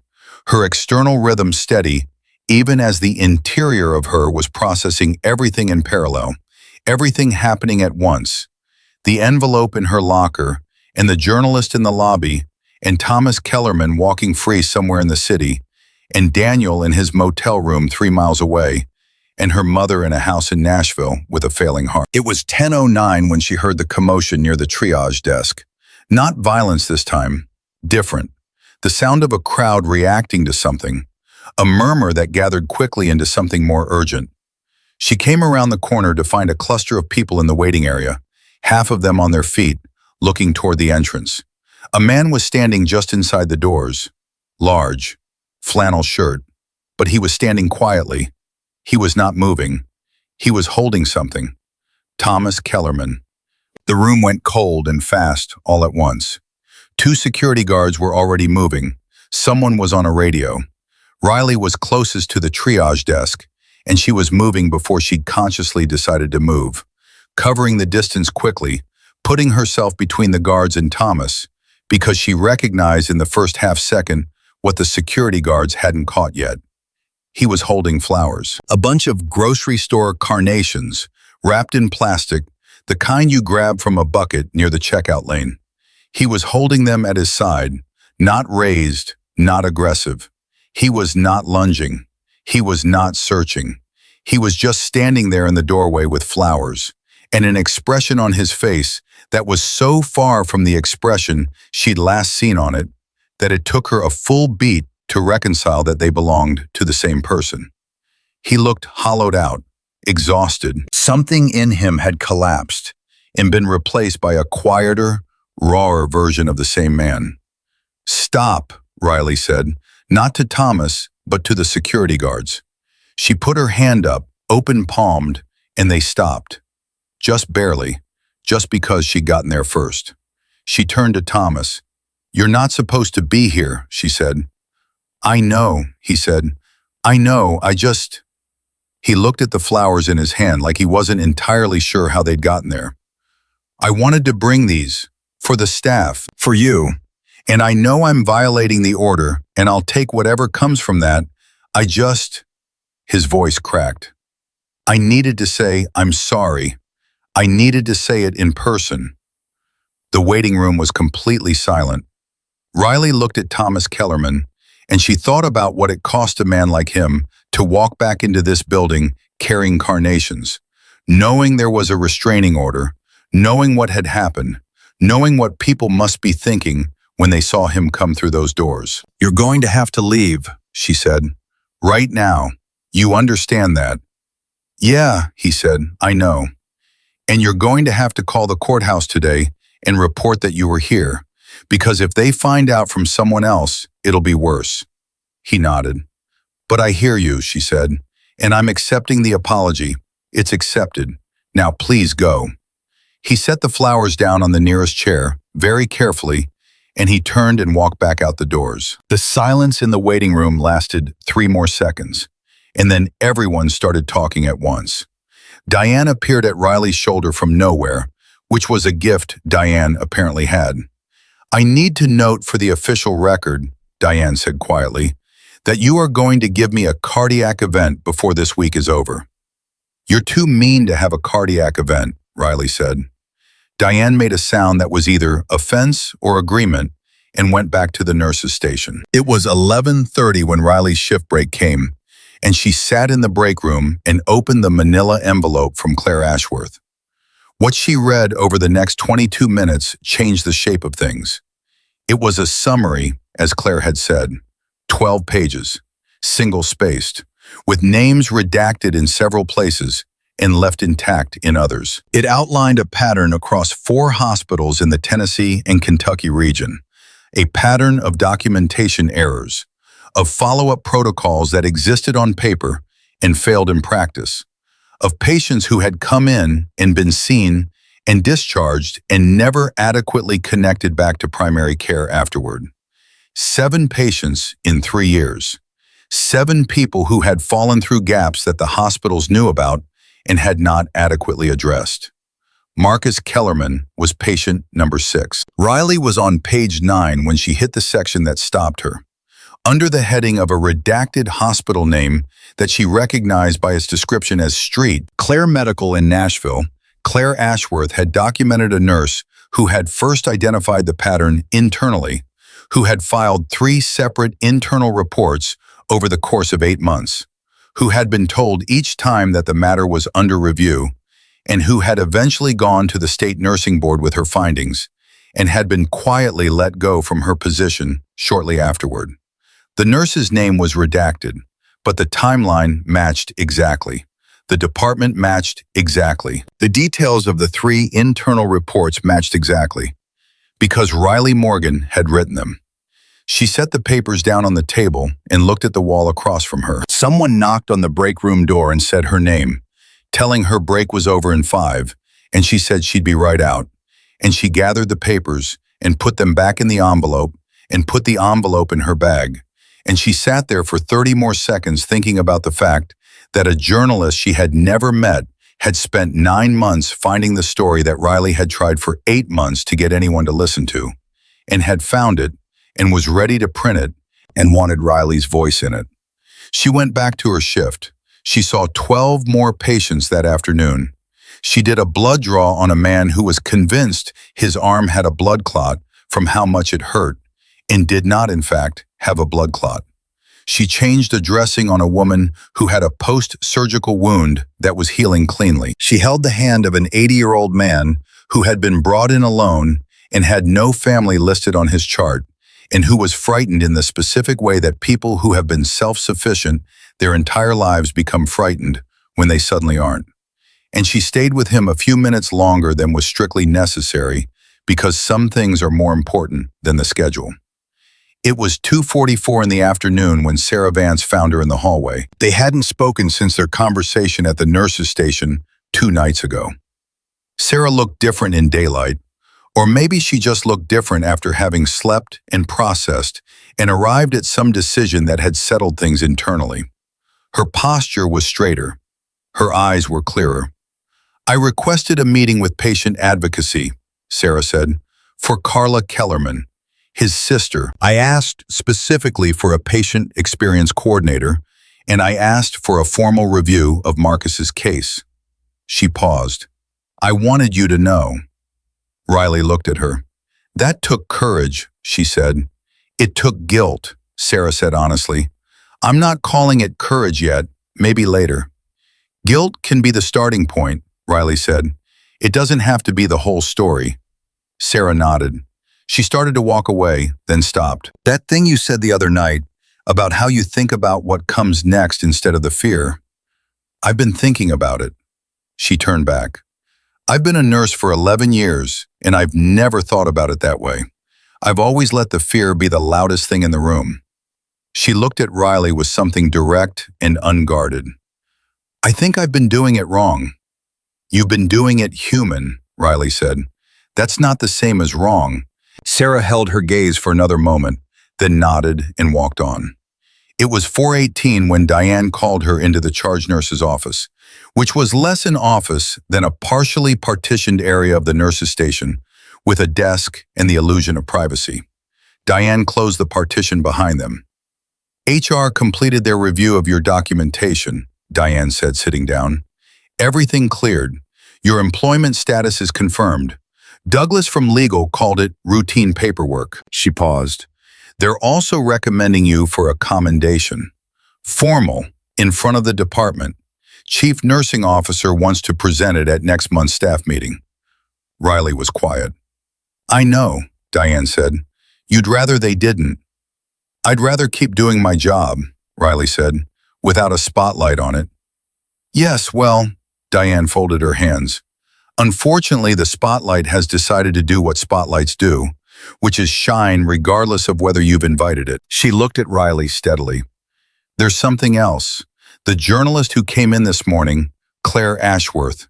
her external rhythm steady, even as the interior of her was processing everything in parallel, everything happening at once. The envelope in her locker, and the journalist in the lobby, and Thomas Kellerman walking free somewhere in the city, and Daniel in his motel room 3 miles away, and her mother in a house in Nashville with a failing heart. It was 10:09 when she heard the commotion near the triage desk. Not violence this time, different. The sound of a crowd reacting to something, a murmur that gathered quickly into something more urgent. She came around the corner to find a cluster of people in the waiting area, half of them on their feet, looking toward the entrance. A man was standing just inside the doors, large, flannel shirt, but he was standing quietly. He was not moving. He was holding something. Thomas Kellerman. The room went cold and fast all at once. 2 security guards were already moving. Someone was on a radio. Riley was closest to the triage desk, and she was moving before she'd consciously decided to move, covering the distance quickly, putting herself between the guards and Thomas, because she recognized in the first half second what the security guards hadn't caught yet. He was holding flowers. A bunch of grocery store carnations, wrapped in plastic, the kind you grab from a bucket near the checkout lane. He was holding them at his side, not raised, not aggressive. He was not lunging. He was not searching. He was just standing there in the doorway with flowers, and an expression on his face that was so far from the expression she'd last seen on it, that it took her a full beat to reconcile that they belonged to the same person. He looked hollowed out, exhausted. Something in him had collapsed and been replaced by a quieter, rawer version of the same man. Stop, Riley said, not to Thomas, but to the security guards. She put her hand up, open-palmed, and they stopped. Just barely, just because she'd gotten there first. She turned to Thomas. You're not supposed to be here, she said. I know, he said. I know, I just... He looked at the flowers in his hand like he wasn't entirely sure how they'd gotten there. I wanted to bring these, for the staff, for you. And I know I'm violating the order, and I'll take whatever comes from that. I just... His voice cracked. I needed to say, I'm sorry. I needed to say it in person. The waiting room was completely silent. Riley looked at Thomas Kellerman, and she thought about what it cost a man like him to walk back into this building carrying carnations, knowing there was a restraining order, knowing what had happened, knowing what people must be thinking when they saw him come through those doors. You're going to have to leave, she said. Right now. You understand that? Yeah, he said, I know. And you're going to have to call the courthouse today and report that you were here, because if they find out from someone else, it'll be worse. He nodded. But I hear you, she said, and I'm accepting the apology. It's accepted. Now please go. He set the flowers down on the nearest chair, very carefully, and he turned and walked back out the doors. The silence in the waiting room lasted 3 more seconds, and then everyone started talking at once. Diane appeared at Riley's shoulder from nowhere, which was a gift Diane apparently had. I need to note for the official record, Diane said quietly, that you are going to give me a cardiac event before this week is over. You're too mean to have a cardiac event, Riley said. Diane made a sound that was either offense or agreement and went back to the nurse's station. It was 11:30 when Riley's shift break came, and she sat in the break room and opened the manila envelope from Claire Ashworth. What she read over the next 22 minutes changed the shape of things. It was a summary, as Claire had said, 12 pages, single-spaced, with names redacted in several places and left intact in others. It outlined a pattern across 4 hospitals in the Tennessee and Kentucky region, a pattern of documentation errors, of follow-up protocols that existed on paper and failed in practice, of patients who had come in and been seen and discharged and never adequately connected back to primary care afterward. 7 patients in 3 years. 7 people who had fallen through gaps that the hospitals knew about and had not adequately addressed. Marcus Kellerman was patient number 6. Riley was on page 9 when she hit the section that stopped her. Under the heading of a redacted hospital name that she recognized by its description as Street, Claire Medical in Nashville, Claire Ashworth had documented a nurse who had first identified the pattern internally, who had filed 3 separate internal reports over the course of 8 months, who had been told each time that the matter was under review, and who had eventually gone to the state nursing board with her findings, and had been quietly let go from her position shortly afterward. The nurse's name was redacted, but the timeline matched exactly. The department matched exactly. The details of the 3 internal reports matched exactly, because Riley Morgan had written them. She set the papers down on the table and looked at the wall across from her. Someone knocked on the break room door and said her name, telling her break was over in 5, and she said she'd be right out. And she gathered the papers and put them back in the envelope and put the envelope in her bag. And she sat there for 30 more seconds thinking about the fact that a journalist she had never met had spent 9 months finding the story that Riley had tried for 8 months to get anyone to listen to, and had found it and was ready to print it and wanted Riley's voice in it. She went back to her shift. She saw 12 more patients that afternoon. She did a blood draw on a man who was convinced his arm had a blood clot from how much it hurt, and did not, in fact, have a blood clot. She changed a dressing on a woman who had a post-surgical wound that was healing cleanly. She held the hand of an 80-year-old man who had been brought in alone and had no family listed on his chart, and who was frightened in the specific way that people who have been self-sufficient their entire lives become frightened when they suddenly aren't. And she stayed with him a few minutes longer than was strictly necessary, because some things are more important than the schedule. It was 2:44 in the afternoon when Sarah Vance found her in the hallway. They hadn't spoken since their conversation at the nurse's station 2 nights ago. Sarah looked different in daylight, or maybe she just looked different after having slept and processed and arrived at some decision that had settled things internally. Her posture was straighter. Her eyes were clearer. I requested a meeting with patient advocacy, Sarah said, for Carla Kellerman, his sister. I asked specifically for a patient experience coordinator, and I asked for a formal review of Marcus's case. She paused. I wanted you to know. Riley looked at her. That took courage, she said. It took guilt, Sarah said honestly. I'm not calling it courage yet, maybe later. Guilt can be the starting point, Riley said. It doesn't have to be the whole story. Sarah nodded. She started to walk away, then stopped. That thing you said the other night, about how you think about what comes next instead of the fear. I've been thinking about it. She turned back. I've been a nurse for 11 years, and I've never thought about it that way. I've always let the fear be the loudest thing in the room. She looked at Riley with something direct and unguarded. I think I've been doing it wrong. You've been doing it human, Riley said. That's not the same as wrong. Sarah held her gaze for another moment, then nodded and walked on. It was 4:18 when Diane called her into the charge nurse's office, which was less an office than a partially partitioned area of the nurse's station, with a desk and the illusion of privacy. Diane closed the partition behind them. HR completed their review of your documentation, Diane said, sitting down. Everything cleared. Your employment status is confirmed. Douglas from legal called it routine paperwork. She paused. They're also recommending you for a commendation. Formal, in front of the department. Chief nursing officer wants to present it at next month's staff meeting. Riley was quiet. I know, Diane said. You'd rather they didn't. I'd rather keep doing my job, Riley said, without a spotlight on it. Yes, well, Diane folded her hands. Unfortunately, the spotlight has decided to do what spotlights do, which is shine regardless of whether you've invited it. She looked at Riley steadily. There's something else. The journalist who came in this morning, Claire Ashworth.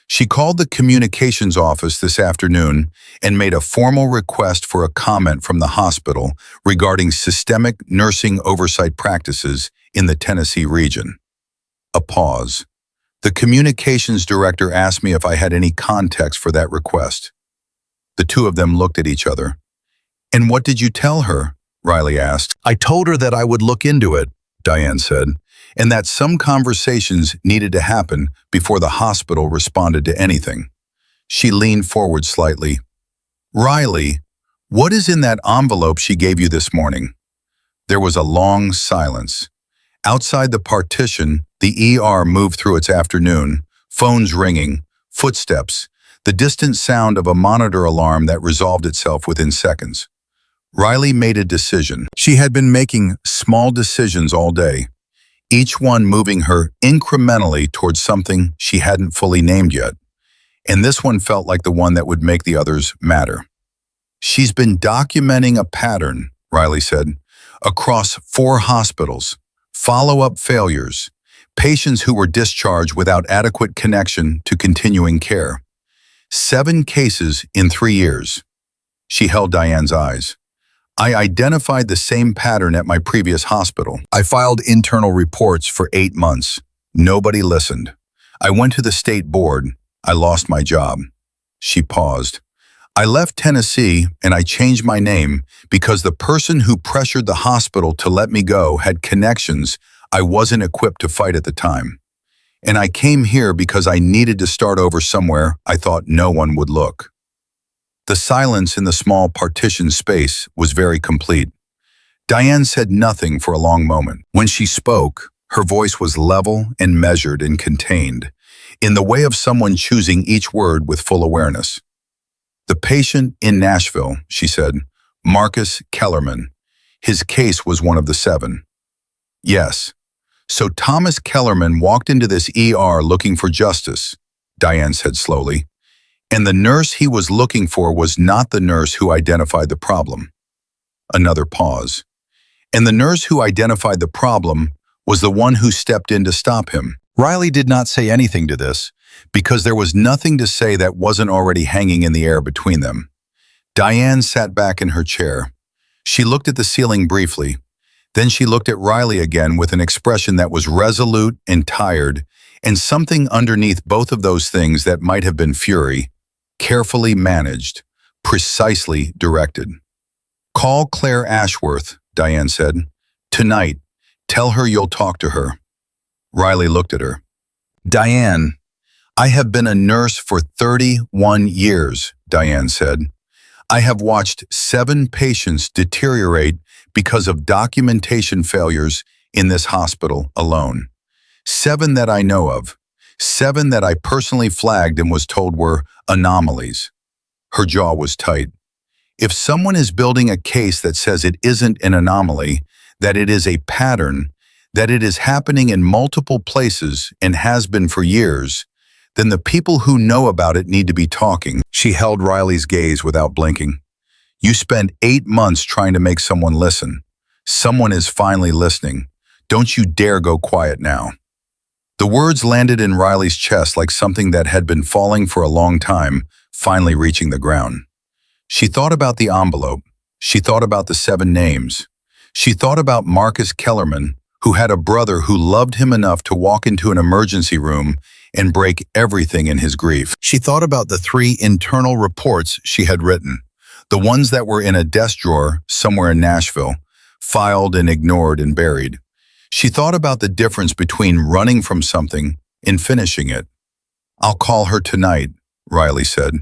She called the communications office this afternoon and made a formal request for a comment from the hospital regarding systemic nursing oversight practices in the Tennessee region. A pause. The communications director asked me if I had any context for that request. The two of them looked at each other. And what did you tell her? Riley asked. I told her that I would look into it, Diane said, and that some conversations needed to happen before the hospital responded to anything. She leaned forward slightly. Riley, what is in that envelope she gave you this morning? There was a long silence. Outside the partition, the ER moved through its afternoon, phones ringing, footsteps, the distant sound of a monitor alarm that resolved itself within seconds. Riley made a decision. She had been making small decisions all day, each one moving her incrementally towards something she hadn't fully named yet. And this one felt like the one that would make the others matter. She's been documenting a pattern, Riley said, across 4 hospitals, follow-up failures, patients who were discharged without adequate connection to continuing care. 7 cases in 3 years. She held Diane's eyes. I identified the same pattern at my previous hospital. I filed internal reports for 8 months. Nobody listened. I went to the state board. I lost my job. She paused. I left Tennessee and I changed my name because the person who pressured the hospital to let me go had connections I wasn't equipped to fight at the time. And I came here because I needed to start over somewhere I thought no one would look. The silence in the small partition space was very complete. Diane said nothing for a long moment. When she spoke, her voice was level and measured and contained, in the way of someone choosing each word with full awareness. The patient in Nashville, she said, Marcus Kellerman. His case was one of the 7. Yes. So Thomas Kellerman walked into this ER looking for justice, Diane said slowly. And the nurse he was looking for was not the nurse who identified the problem. Another pause. And the nurse who identified the problem was the one who stepped in to stop him. Riley did not say anything to this, because there was nothing to say that wasn't already hanging in the air between them. Diane sat back in her chair. She looked at the ceiling briefly. Then she looked at Riley again with an expression that was resolute and tired, and something underneath both of those things that might have been fury, carefully managed, precisely directed. Call Claire Ashworth, Diane said. Tonight. Tell her you'll talk to her. Riley looked at her. Diane, I have been a nurse for 31 years, Diane said. I have watched 7 patients deteriorate because of documentation failures in this hospital alone. 7 that I know of. 7 that I personally flagged and was told were anomalies. Her jaw was tight. If someone is building a case that says it isn't an anomaly, that it is a pattern, that it is happening in multiple places and has been for years, then the people who know about it need to be talking. She held Riley's gaze without blinking. You spent 8 months trying to make someone listen. Someone is finally listening. Don't you dare go quiet now. The words landed in Riley's chest like something that had been falling for a long time, finally reaching the ground. She thought about the envelope. She thought about the 7 names. She thought about Marcus Kellerman, who had a brother who loved him enough to walk into an emergency room and break everything in his grief. She thought about the 3 internal reports she had written, the ones that were in a desk drawer somewhere in Nashville, filed and ignored and buried. She thought about the difference between running from something and finishing it. I'll call her tonight, Riley said.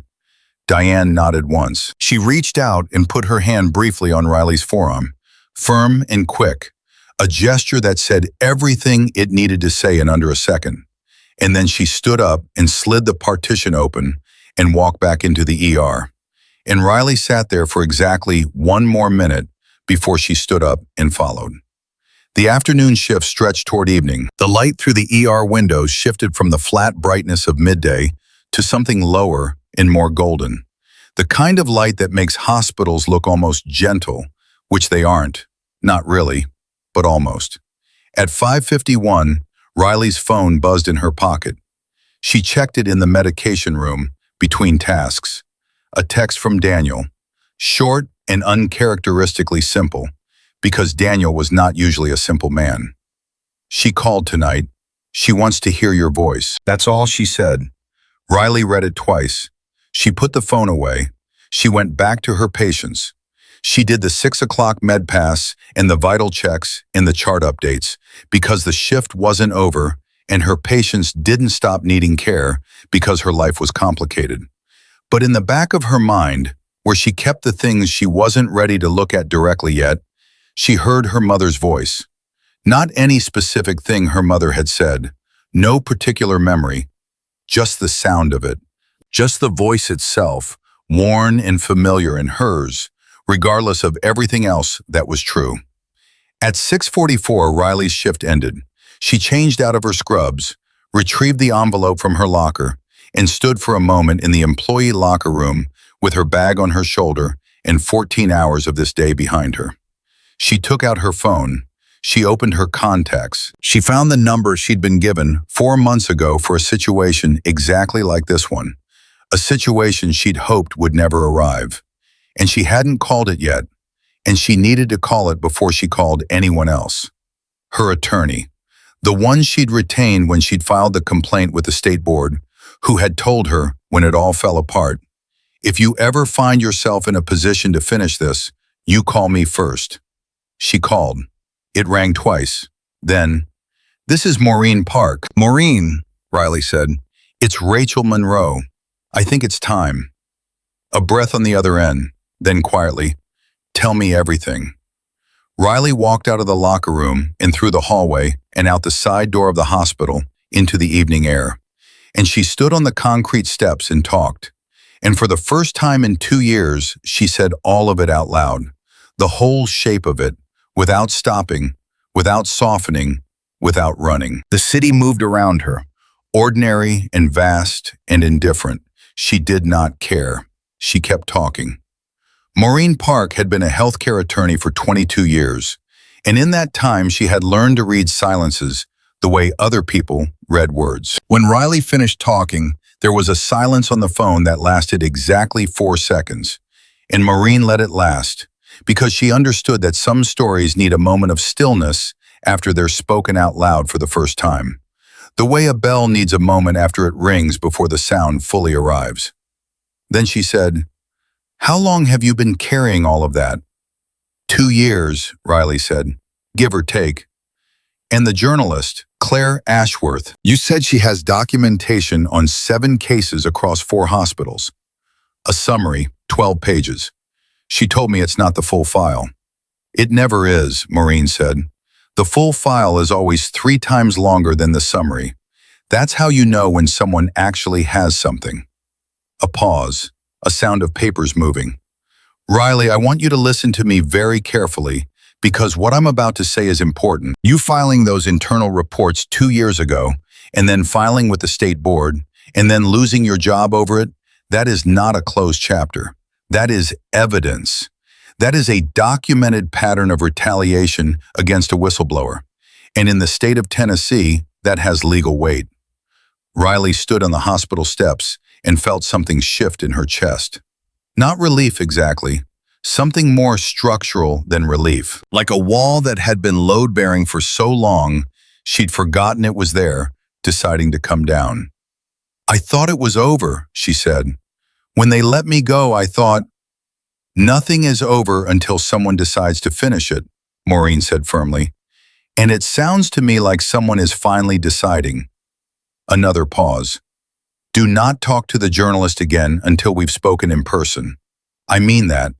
Diane nodded once. She reached out and put her hand briefly on Riley's forearm, firm and quick, a gesture that said everything it needed to say in under a second. And then she stood up and slid the partition open and walked back into the ER. And Riley sat there for exactly 1 more minute before she stood up and followed. The afternoon shift stretched toward evening. The light through the ER windows shifted from the flat brightness of midday to something lower and more golden. The kind of light that makes hospitals look almost gentle, which they aren't. Not really, but almost. At 5:51, Riley's phone buzzed in her pocket. She checked it in the medication room, between tasks. A text from Daniel, short and uncharacteristically simple, because Daniel was not usually a simple man. She called tonight. She wants to hear your voice. That's all she said. Riley read it twice. She put the phone away. She went back to her patients. She did the 6 o'clock med pass and the vital checks and the chart updates because the shift wasn't over and her patients didn't stop needing care because her life was complicated. But in the back of her mind, where she kept the things she wasn't ready to look at directly yet, she heard her mother's voice. Not any specific thing her mother had said, no particular memory, just the sound of it, just the voice itself, worn and familiar in hers, regardless of everything else that was true. At 6:44, Riley's shift ended. She changed out of her scrubs, retrieved the envelope from her locker, and stood for a moment in the employee locker room with her bag on her shoulder and 14 hours of this day behind her. She took out her phone. She opened her contacts. She found the number she'd been given 4 months ago for a situation exactly like this one, a situation she'd hoped would never arrive. And she hadn't called it yet, and she needed to call it before she called anyone else. Her attorney, the one she'd retained when she'd filed the complaint with the state board, who had told her when it all fell apart, if you ever find yourself in a position to finish this, you call me first. She called. It rang twice. Then, this is Maureen Park. Maureen, Riley said. It's Rachel Monroe. I think it's time. A breath on the other end, then quietly, tell me everything. Riley walked out of the locker room and through the hallway and out the side door of the hospital into the evening air. And she stood on the concrete steps and talked. And for the first time in 2 years, she said all of it out loud, the whole shape of it, without stopping, without softening, without running. The city moved around her, ordinary and vast and indifferent. She did not care. She kept talking. Maureen Park had been a healthcare attorney for 22 years, and in that time she had learned to read silences the way other people read words. When Riley finished talking, there was a silence on the phone that lasted exactly 4 seconds, and Maureen let it last, because she understood that some stories need a moment of stillness after they're spoken out loud for the first time, the way a bell needs a moment after it rings before the sound fully arrives. Then she said, how long have you been carrying all of that? 2 years, Riley said, give or take. And the journalist, Claire Ashworth, you said she has documentation on 7 cases across 4 hospitals. A summary, 12 pages. She told me it's not the full file. It never is, Maureen said. The full file is always 3 times longer than the summary. That's how you know when someone actually has something. A pause, a sound of papers moving. Riley, I want you to listen to me very carefully because what I'm about to say is important. You filing those internal reports 2 years ago, and then filing with the state board, and then losing your job over it, that is not a closed chapter. That is evidence. That is a documented pattern of retaliation against a whistleblower. And in the state of Tennessee, that has legal weight. Riley stood on the hospital steps and felt something shift in her chest. Not relief exactly, something more structural than relief. Like a wall that had been load-bearing for so long, she'd forgotten it was there, deciding to come down. I thought it was over, she said. When they let me go, I thought, nothing is over until someone decides to finish it, Maureen said firmly. And it sounds to me like someone is finally deciding. Another pause. Do not talk to the journalist again until we've spoken in person. I mean that.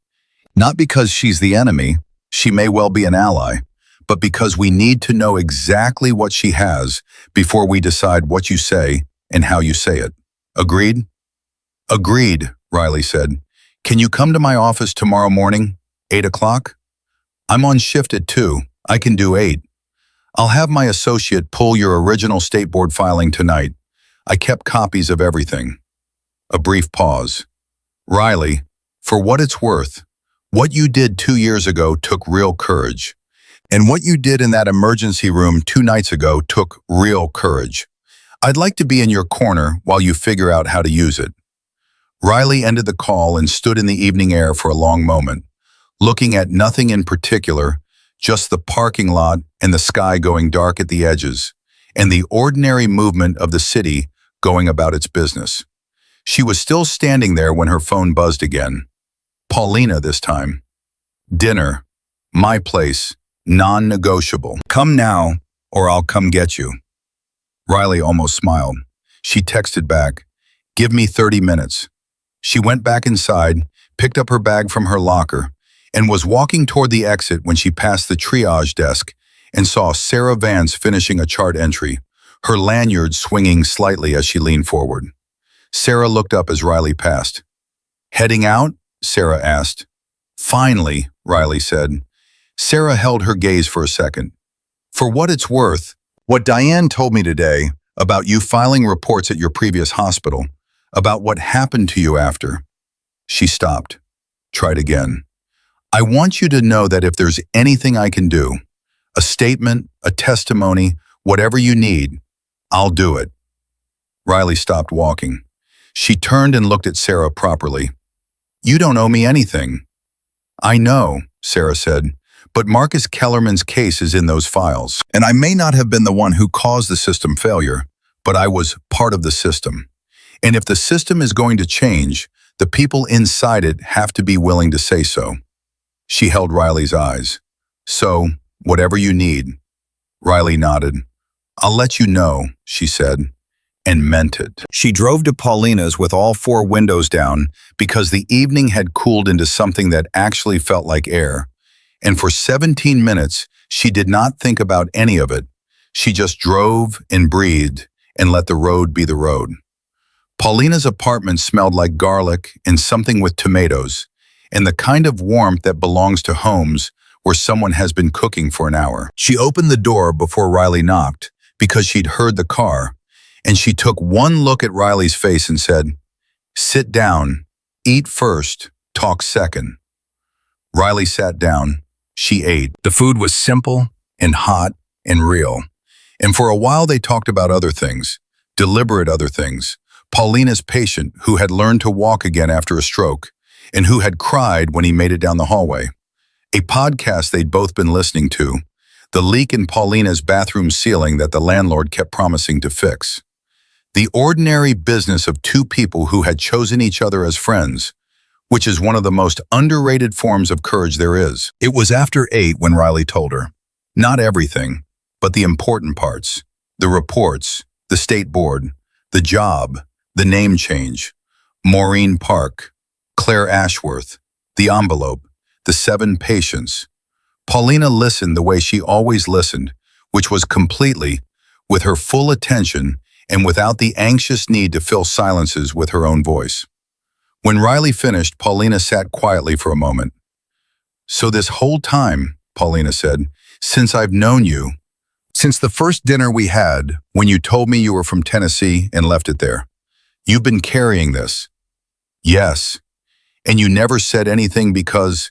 Not because she's the enemy, she may well be an ally, but because we need to know exactly what she has before we decide what you say and how you say it. Agreed? Agreed, Riley said. Can you come to my office tomorrow morning, 8 o'clock? I'm on shift at 2. I can do 8. I'll have my associate pull your original state board filing tonight. I kept copies of everything. A brief pause. Riley, for what it's worth, what you did 2 years ago took real courage. And what you did in that emergency room 2 nights ago took real courage. I'd like to be in your corner while you figure out how to use it. Riley ended the call and stood in the evening air for a long moment, looking at nothing in particular, just the parking lot and the sky going dark at the edges, and the ordinary movement of the city going about its business. She was still standing there when her phone buzzed again. Paulina this time. Dinner. My place. Non-negotiable. Come now, or I'll come get you. Riley almost smiled. She texted back, give me 30 minutes. She went back inside, picked up her bag from her locker, and was walking toward the exit when she passed the triage desk and saw Sarah Vance finishing a chart entry, her lanyard swinging slightly as she leaned forward. Sarah looked up as Riley passed. Heading out? Sarah asked. Finally, Riley said. Sarah held her gaze for a second. For what it's worth, what Diane told me today about you filing reports at your previous hospital, about what happened to you after. She stopped. Tried again. I want you to know that if there's anything I can do, a statement, a testimony, whatever you need, I'll do it. Riley stopped walking. She turned and looked at Sarah properly. You don't owe me anything. I know, Sarah said, but Marcus Kellerman's case is in those files. And I may not have been the one who caused the system failure, but I was part of the system. And if the system is going to change, the people inside it have to be willing to say so. She held Riley's eyes. So, whatever you need. Riley nodded. I'll let you know, she said, and meant it. She drove to Paulina's with all 4 windows down because the evening had cooled into something that actually felt like air. And for 17 minutes, she did not think about any of it. She just drove and breathed and let the road be the road. Paulina's apartment smelled like garlic and something with tomatoes, and the kind of warmth that belongs to homes where someone has been cooking for an hour. She opened the door before Riley knocked because she'd heard the car, and she took one look at Riley's face and said, sit down, eat first, talk second. Riley sat down. She ate. The food was simple and hot and real. And for a while they talked about other things, deliberate other things. Paulina's patient who had learned to walk again after a stroke and who had cried when he made it down the hallway. A podcast they'd both been listening to, the leak in Paulina's bathroom ceiling that the landlord kept promising to fix. The ordinary business of 2 people who had chosen each other as friends, which is one of the most underrated forms of courage there is. It was after 8 when Riley told her. Not everything, but the important parts. The reports, the state board, the job, the name change, Maureen Park, Claire Ashworth, the envelope, the 7 patients. Paulina listened the way she always listened, which was completely, with her full attention and without the anxious need to fill silences with her own voice. When Riley finished, Paulina sat quietly for a moment. So this whole time, Paulina said. Since I've known you. Since the first dinner we had, when you told me you were from Tennessee and left it there. You've been carrying this. Yes. And you never said anything because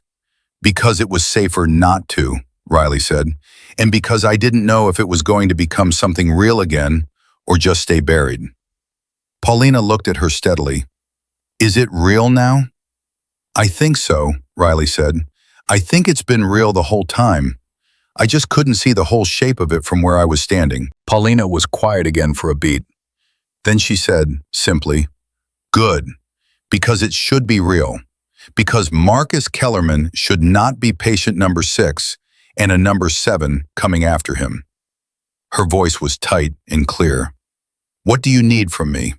it was safer not to, Riley said. And because I didn't know if it was going to become something real again or just stay buried. Paulina looked at her steadily. Is it real now? I think so, Riley said. I think it's been real the whole time. I just couldn't see the whole shape of it from where I was standing. Paulina was quiet again for a beat. Then she said, simply, good, because it should be real. Because Marcus Kellerman should not be patient number 6 and a number 7 coming after him. Her voice was tight and clear. What do you need from me?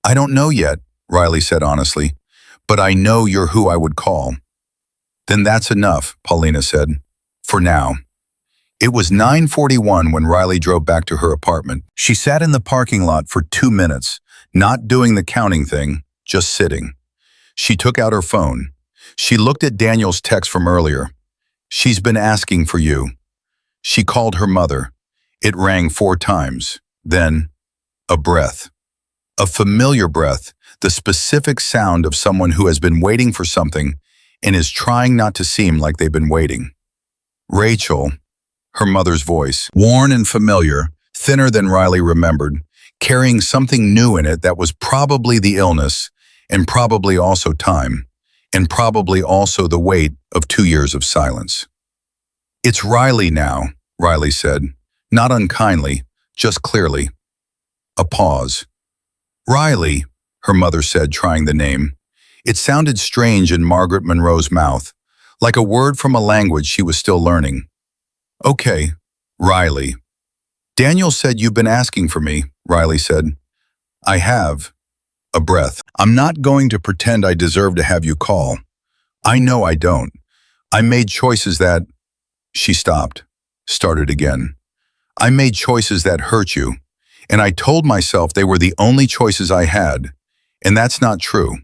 I don't know yet, Riley said honestly, but I know you're who I would call. Then that's enough, Paulina said, for now. It was 9:41 when Riley drove back to her apartment. She sat in the parking lot for 2 minutes, not doing the counting thing, just sitting. She took out her phone. She looked at Daniel's text from earlier. She's been asking for you. She called her mother. It rang 4 times. Then, a breath. A familiar breath, the specific sound of someone who has been waiting for something and is trying not to seem like they've been waiting. Rachel, her mother's voice, worn and familiar, thinner than Riley remembered, carrying something new in it that was probably the illness, and probably also time, and probably also the weight of 2 years of silence. It's Riley now, Riley said, not unkindly, just clearly. A pause. Riley, her mother said, trying the name. It sounded strange in Margaret Monroe's mouth, like a word from a language she was still learning. Okay, Riley. Daniel said you've been asking for me, Riley said. I have. A breath. I'm not going to pretend I deserve to have you call. I know I don't. I made choices that... She stopped, started again. I made choices that hurt you, and I told myself they were the only choices I had, and that's not true.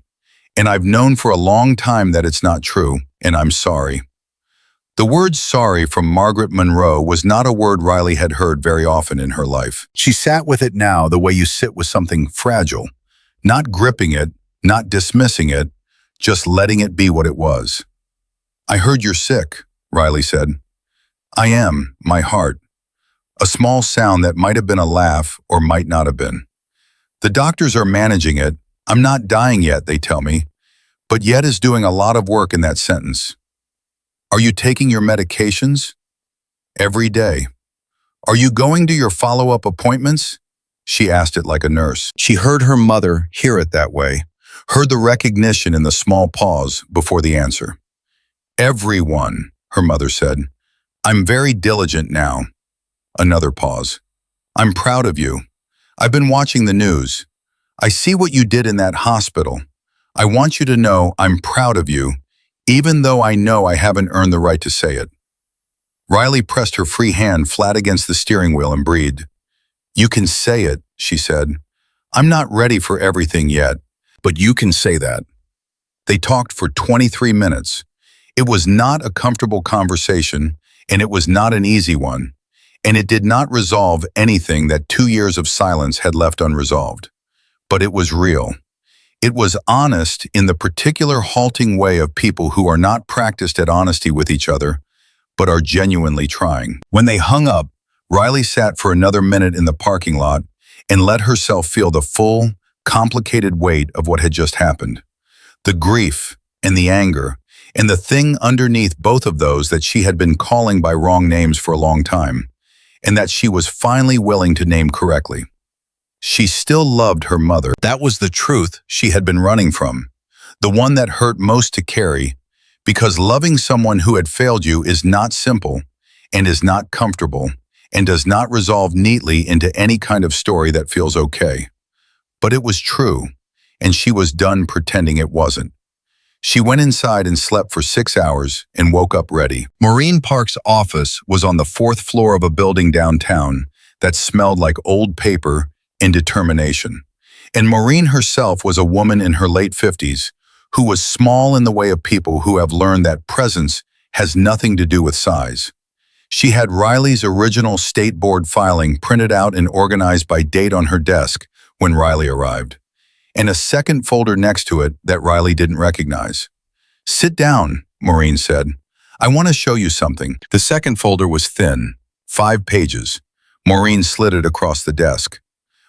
And I've known for a long time that it's not true, and I'm sorry. The word sorry from Margaret Monroe was not a word Riley had heard very often in her life. She sat with it now the way you sit with something fragile, not gripping it, not dismissing it, just letting it be what it was. I heard you're sick, Riley said. I am, my heart. A small sound that might have been a laugh or might not have been. The doctors are managing it. I'm not dying yet, they tell me, but yet is doing a lot of work in that sentence. Are you taking your medications? Every day. Are you going to your follow-up appointments? She asked it like a nurse. She heard her mother hear it that way, heard the recognition in the small pause before the answer. Everyone, her mother said. I'm very diligent now. Another pause. I'm proud of you. I've been watching the news. I see what you did in that hospital. I want you to know I'm proud of you, even though I know I haven't earned the right to say it. Riley pressed her free hand flat against the steering wheel and breathed. You can say it, she said. I'm not ready for everything yet, but you can say that. They talked for 23 minutes. It was not a comfortable conversation, and it was not an easy one, and it did not resolve anything that 2 years of silence had left unresolved. But it was real. It was honest in the particular halting way of people who are not practiced at honesty with each other, but are genuinely trying. When they hung up, Riley sat for another minute in the parking lot and let herself feel the full, complicated weight of what had just happened. The grief and the anger and the thing underneath both of those that she had been calling by wrong names for a long time, and that she was finally willing to name correctly. She still loved her mother. That was the truth she had been running from, the one that hurt most to carry, because loving someone who had failed you is not simple and is not comfortable and does not resolve neatly into any kind of story that feels okay. But it was true, and she was done pretending it wasn't. She went inside and slept for 6 hours and woke up ready. Maureen Park's office was on the 4th floor of a building downtown that smelled like old paper and determination. And Maureen herself was a woman in her late 50s who was small in the way of people who have learned that presence has nothing to do with size. She had Riley's original state board filing printed out and organized by date on her desk when Riley arrived, and a second folder next to it that Riley didn't recognize. "Sit down," Maureen said. "I want to show you something." The second folder was thin, 5 pages. Maureen slid it across the desk.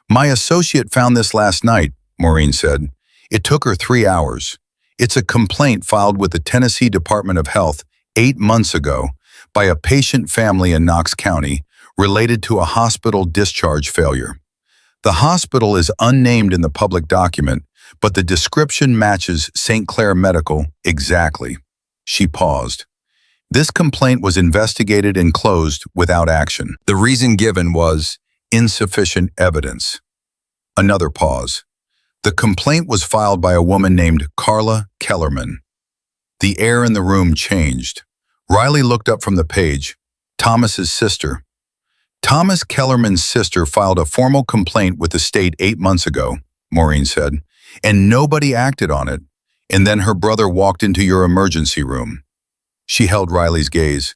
"My associate found this last night," Maureen said. "It took her 3 hours. It's a complaint filed with the Tennessee Department of Health 8 months ago by a patient family in Knox County related to a hospital discharge failure. The hospital is unnamed in the public document, but the description matches St. Clair Medical exactly." She paused. "This complaint was investigated and closed without action. The reason given was insufficient evidence." Another pause. "The complaint was filed by a woman named Carla Kellerman." The air in the room changed. Riley looked up from the page. "Thomas's sister." "Thomas Kellerman's sister filed a formal complaint with the state 8 months ago," Maureen said, "and nobody acted on it. And then her brother walked into your emergency room." She held Riley's gaze.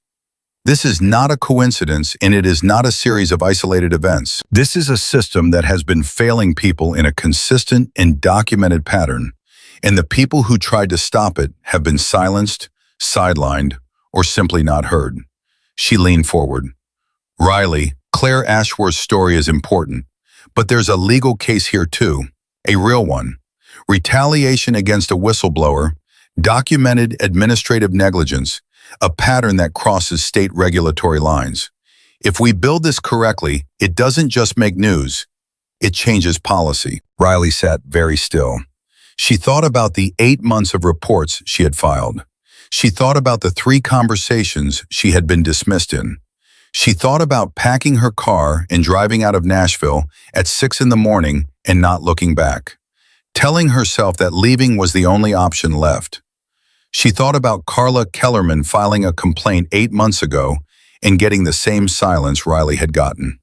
"This is not a coincidence, and it is not a series of isolated events. This is a system that has been failing people in a consistent and documented pattern, and the people who tried to stop it have been silenced, sidelined, or simply not heard." She leaned forward. "Riley, Claire Ashworth's story is important, but there's a legal case here too, a real one. Retaliation against a whistleblower, documented administrative negligence, a pattern that crosses state regulatory lines. If we build this correctly, it doesn't just make news, it changes policy." Riley sat very still. She thought about the 8 months of reports she had filed. She thought about the 3 conversations she had been dismissed in. She thought about packing her car and driving out of Nashville at 6 in the morning and not looking back, telling herself that leaving was the only option left. She thought about Carla Kellerman filing a complaint 8 months ago and getting the same silence Riley had gotten.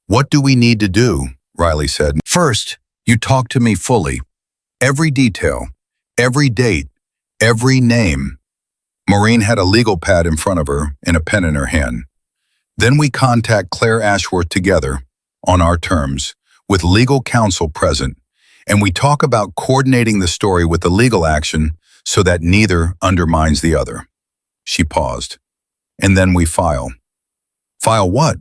"What do we need to do?" Riley said. "First, you talk to me fully. Every detail, every date, every name." Maureen had a legal pad in front of her and a pen in her hand. "Then we contact Claire Ashworth together, on our terms, with legal counsel present, and we talk about coordinating the story with the legal action so that neither undermines the other." She paused. "And then we file." "File what?"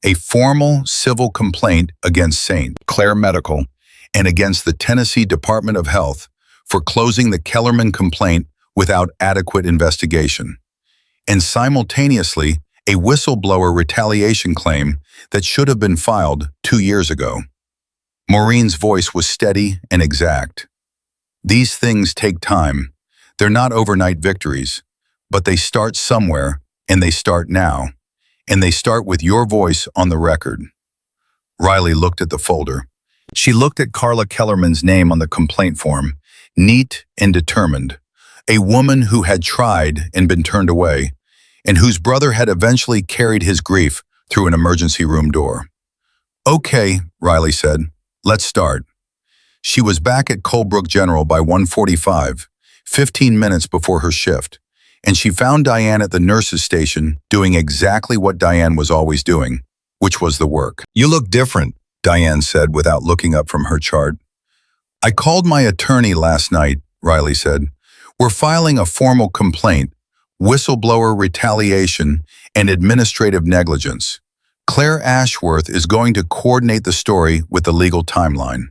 "A formal civil complaint against St. Clair Medical and against the Tennessee Department of Health for closing the Kellerman complaint without adequate investigation, and simultaneously a whistleblower retaliation claim that should have been filed 2 years ago." Maureen's voice was steady and exact. "These things take time. They're not overnight victories, but they start somewhere, and they start now, and they start with your voice on the record." Riley looked at the folder. She looked at Carla Kellerman's name on the complaint form, neat and determined, a woman who had tried and been turned away, and whose brother had eventually carried his grief through an emergency room door. "Okay," Riley said, "let's start." She was back at Colebrook General by 1:45, 15 minutes before her shift, and she found Diane at the nurse's station doing exactly what Diane was always doing, which was the work. "You look different," Diane said without looking up from her chart. "I called my attorney last night," Riley said. "We're filing a formal complaint, whistleblower retaliation, and administrative negligence. Claire Ashworth is going to coordinate the story with the legal timeline."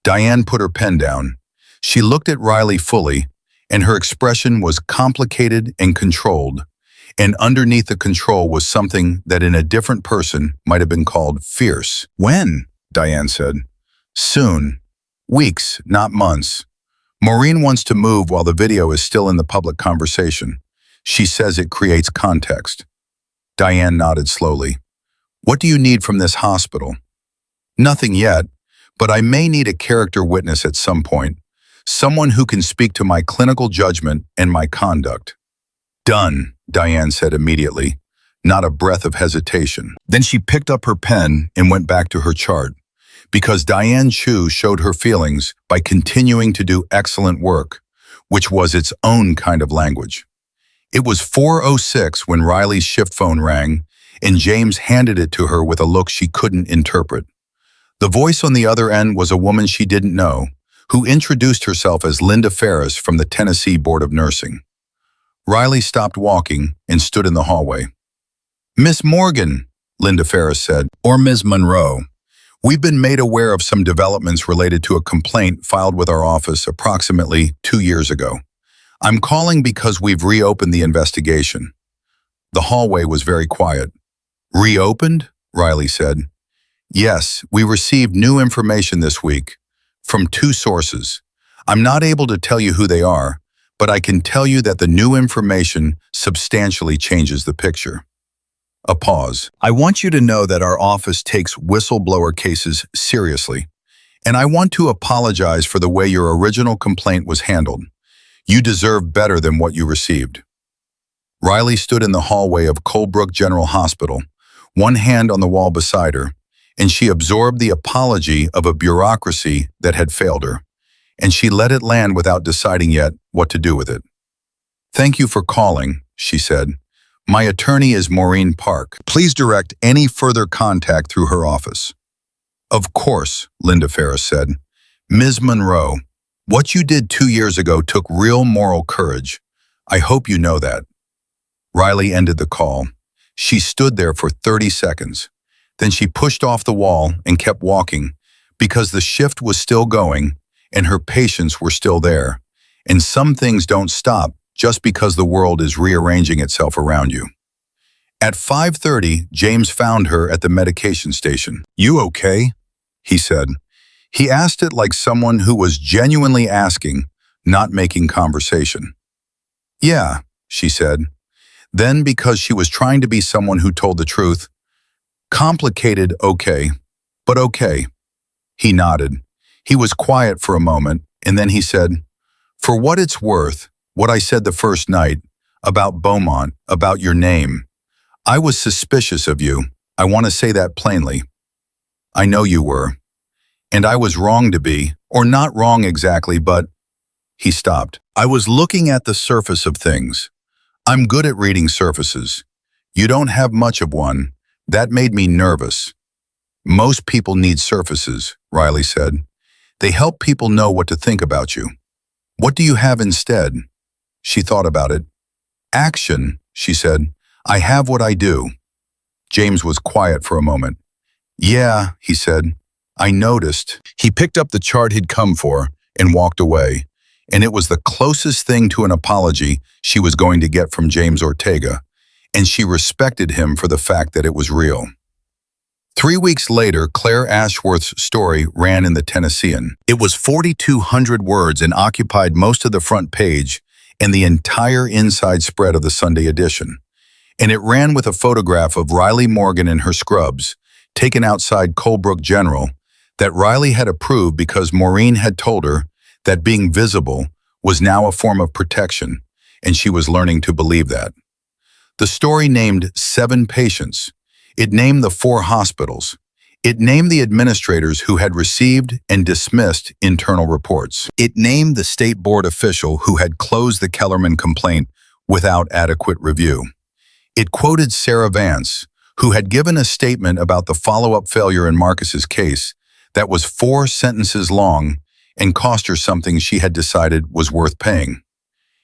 Diane put her pen down. She looked at Riley fully, and her expression was complicated and controlled, and underneath the control was something that in a different person might have been called fierce. "When?" Diane said. "Soon. Weeks, not months. Maureen wants to move while the video is still in the public conversation. She says it creates context." Diane nodded slowly. "What do you need from this hospital?" "Nothing yet, but I may need a character witness at some point, someone who can speak to my clinical judgment and my conduct." "Done," Diane said immediately, not a breath of hesitation. Then she picked up her pen and went back to her chart, because Diane Chu showed her feelings by continuing to do excellent work, which was its own kind of language. It was 4:06 when Riley's shift phone rang, and James handed it to her with a look she couldn't interpret. The voice on the other end was a woman she didn't know, who introduced herself as Linda Ferris from the Tennessee Board of Nursing. Riley stopped walking and stood in the hallway. "Miss Morgan," Linda Ferris said, "or Ms. Monroe. We've been made aware of some developments related to a complaint filed with our office approximately 2 years ago. I'm calling because we've reopened the investigation." The hallway was very quiet. "Reopened?" Riley said. "Yes, we received new information this week from 2 sources. I'm not able to tell you who they are, but I can tell you that the new information substantially changes the picture." A pause. "I want you to know that our office takes whistleblower cases seriously, and I want to apologize for the way your original complaint was handled. You deserve better than what you received." Riley stood in the hallway of Colebrook General Hospital, one hand on the wall beside her, and she absorbed the apology of a bureaucracy that had failed her, and she let it land without deciding yet what to do with it. "Thank you for calling," she said. "My attorney is Maureen Park. Please direct any further contact through her office." "Of course," Linda Ferris said. "Ms. Monroe, what you did 2 years ago took real moral courage. I hope you know that." Riley ended the call. She stood there for 30 seconds. Then she pushed off the wall and kept walking because the shift was still going and her patients were still there. And some things don't stop just because the world is rearranging itself around you. At 5:30, James found her at the medication station. "You okay?" he said. He asked it like someone who was genuinely asking, not making conversation. "Yeah," she said. Then, because she was trying to be someone who told the truth, "Complicated, okay, but okay." He nodded. He was quiet for a moment, and then he said, "For what it's worth, what I said the first night, about Beaumont, about your name, I was suspicious of you. I want to say that plainly. I know you were. And I was wrong to be, or not wrong exactly, but..." He stopped. "I was looking at the surface of things. I'm good at reading surfaces. You don't have much of one. That made me nervous." "Most people need surfaces," Riley said. "They help people know what to think about you. What do you have instead?" She thought about it. "Action," she said. "I have what I do." James was quiet for a moment. "Yeah," he said. "I noticed." He picked up the chart he'd come for and walked away, and it was the closest thing to an apology she was going to get from James Ortega, and she respected him for the fact that it was real. 3 weeks later, Claire Ashworth's story ran in the Tennessean. It was 4,200 words and occupied most of the front page and the entire inside spread of the Sunday edition. And it ran with a photograph of Riley Morgan in her scrubs, taken outside Colebrook General, that Riley had approved because Maureen had told her that being visible was now a form of protection, and she was learning to believe that. The story named 7 patients. It named the 4 hospitals. It named the administrators who had received and dismissed internal reports. It named the state board official who had closed the Kellerman complaint without adequate review. It quoted Sarah Vance, who had given a statement about the follow-up failure in Marcus's case that was 4 sentences long and cost her something she had decided was worth paying.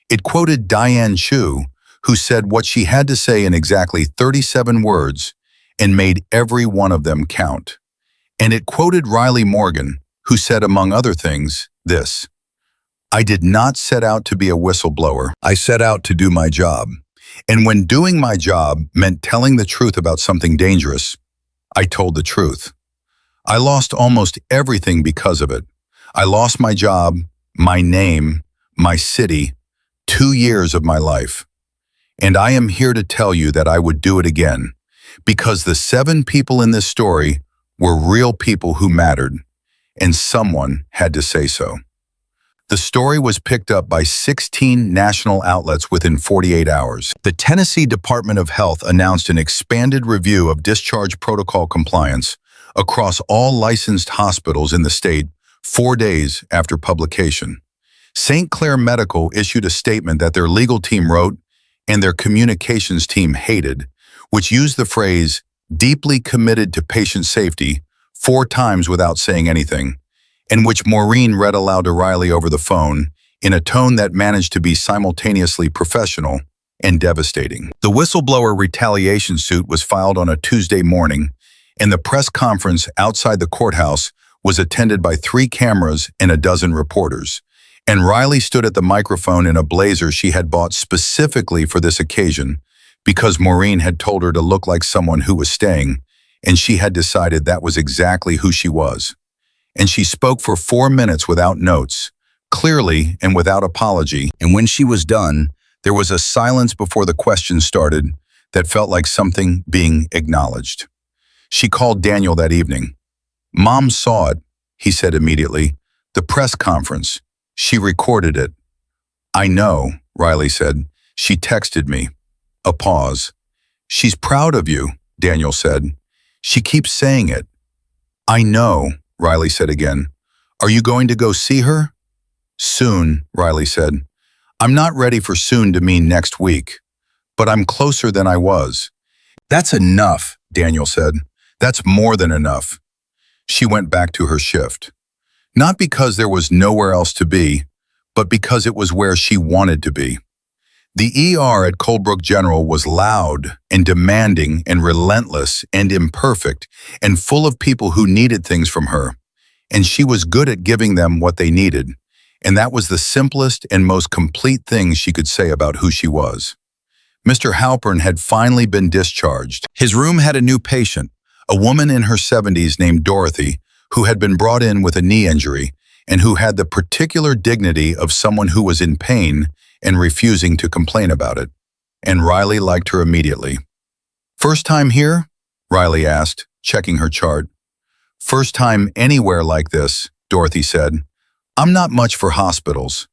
It quoted Diane Chu, who said what she had to say in exactly 37 words and made every one of them count. And it quoted Riley Morgan, who said, among other things, this: "I did not set out to be a whistleblower. I set out to do my job. And when doing my job meant telling the truth about something dangerous, I told the truth. I lost almost everything because of it. I lost my job, my name, my city, 2 years of my life. And I am here to tell you that I would do it again, because the 7 people in this story were real people who mattered, and someone had to say so." The story was picked up by 16 national outlets within 48 hours. The Tennessee Department of Health announced an expanded review of discharge protocol compliance across all licensed hospitals in the state 4 days after publication. St. Clair Medical issued a statement that their legal team wrote, and their communications team hated, which used the phrase deeply committed to patient safety 4 times without saying anything, and which Maureen read aloud to Riley over the phone in a tone that managed to be simultaneously professional and devastating. The whistleblower retaliation suit was filed on a Tuesday morning, and the press conference outside the courthouse was attended by 3 cameras and a dozen reporters. And Riley stood at the microphone in a blazer she had bought specifically for this occasion because Maureen had told her to look like someone who was staying, and she had decided that was exactly who she was. And she spoke for 4 minutes without notes, clearly and without apology, and when she was done, there was a silence before the questions started that felt like something being acknowledged. She called Daniel that evening. "Mom saw it," he said immediately. "The press conference. She recorded it." "I know," Riley said. "She texted me." A pause. "She's proud of you," Daniel said. "She keeps saying it." "I know," Riley said again. "Are you going to go see her?" "Soon," Riley said. "I'm not ready for soon to mean next week, but I'm closer than I was." "That's enough," Daniel said. "That's more than enough." She went back to her shift. Not because there was nowhere else to be, but because it was where she wanted to be. The ER at Coldbrook General was loud and demanding and relentless and imperfect and full of people who needed things from her, and she was good at giving them what they needed, and that was the simplest and most complete thing she could say about who she was. Mr. Halpern had finally been discharged. His room had a new patient, a woman in her 70s named Dorothy, who had been brought in with a knee injury and who had the particular dignity of someone who was in pain and refusing to complain about it. And Riley liked her immediately. "First time here?" Riley asked, checking her chart. "First time anywhere like this," Dorothy said. "I'm not much for hospitals."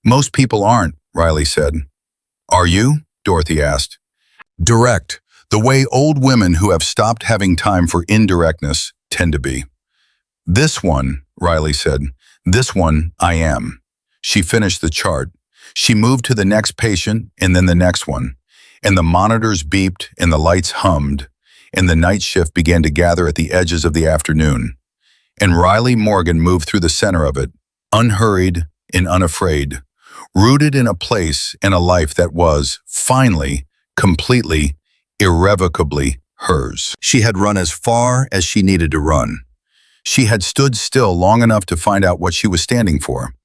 "Most people aren't," Riley said. "Are you?" Dorothy asked. "Direct, the way old women who have stopped having time for indirectness tend to be." "This one," Riley said. "This one, I am." She finished the chart. She moved to the next patient and then the next one, and the monitors beeped and the lights hummed, and the night shift began to gather at the edges of the afternoon. And Riley Morgan moved through the center of it, unhurried and unafraid, rooted in a place and a life that was, finally, completely, irrevocably hers. She had run as far as she needed to run. She had stood still long enough to find out what she was standing for,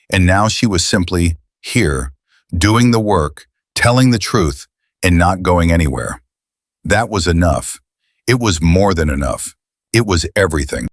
and now she was simply here, doing the work, telling the truth, and not going anywhere. That was enough. It was more than enough. It was everything.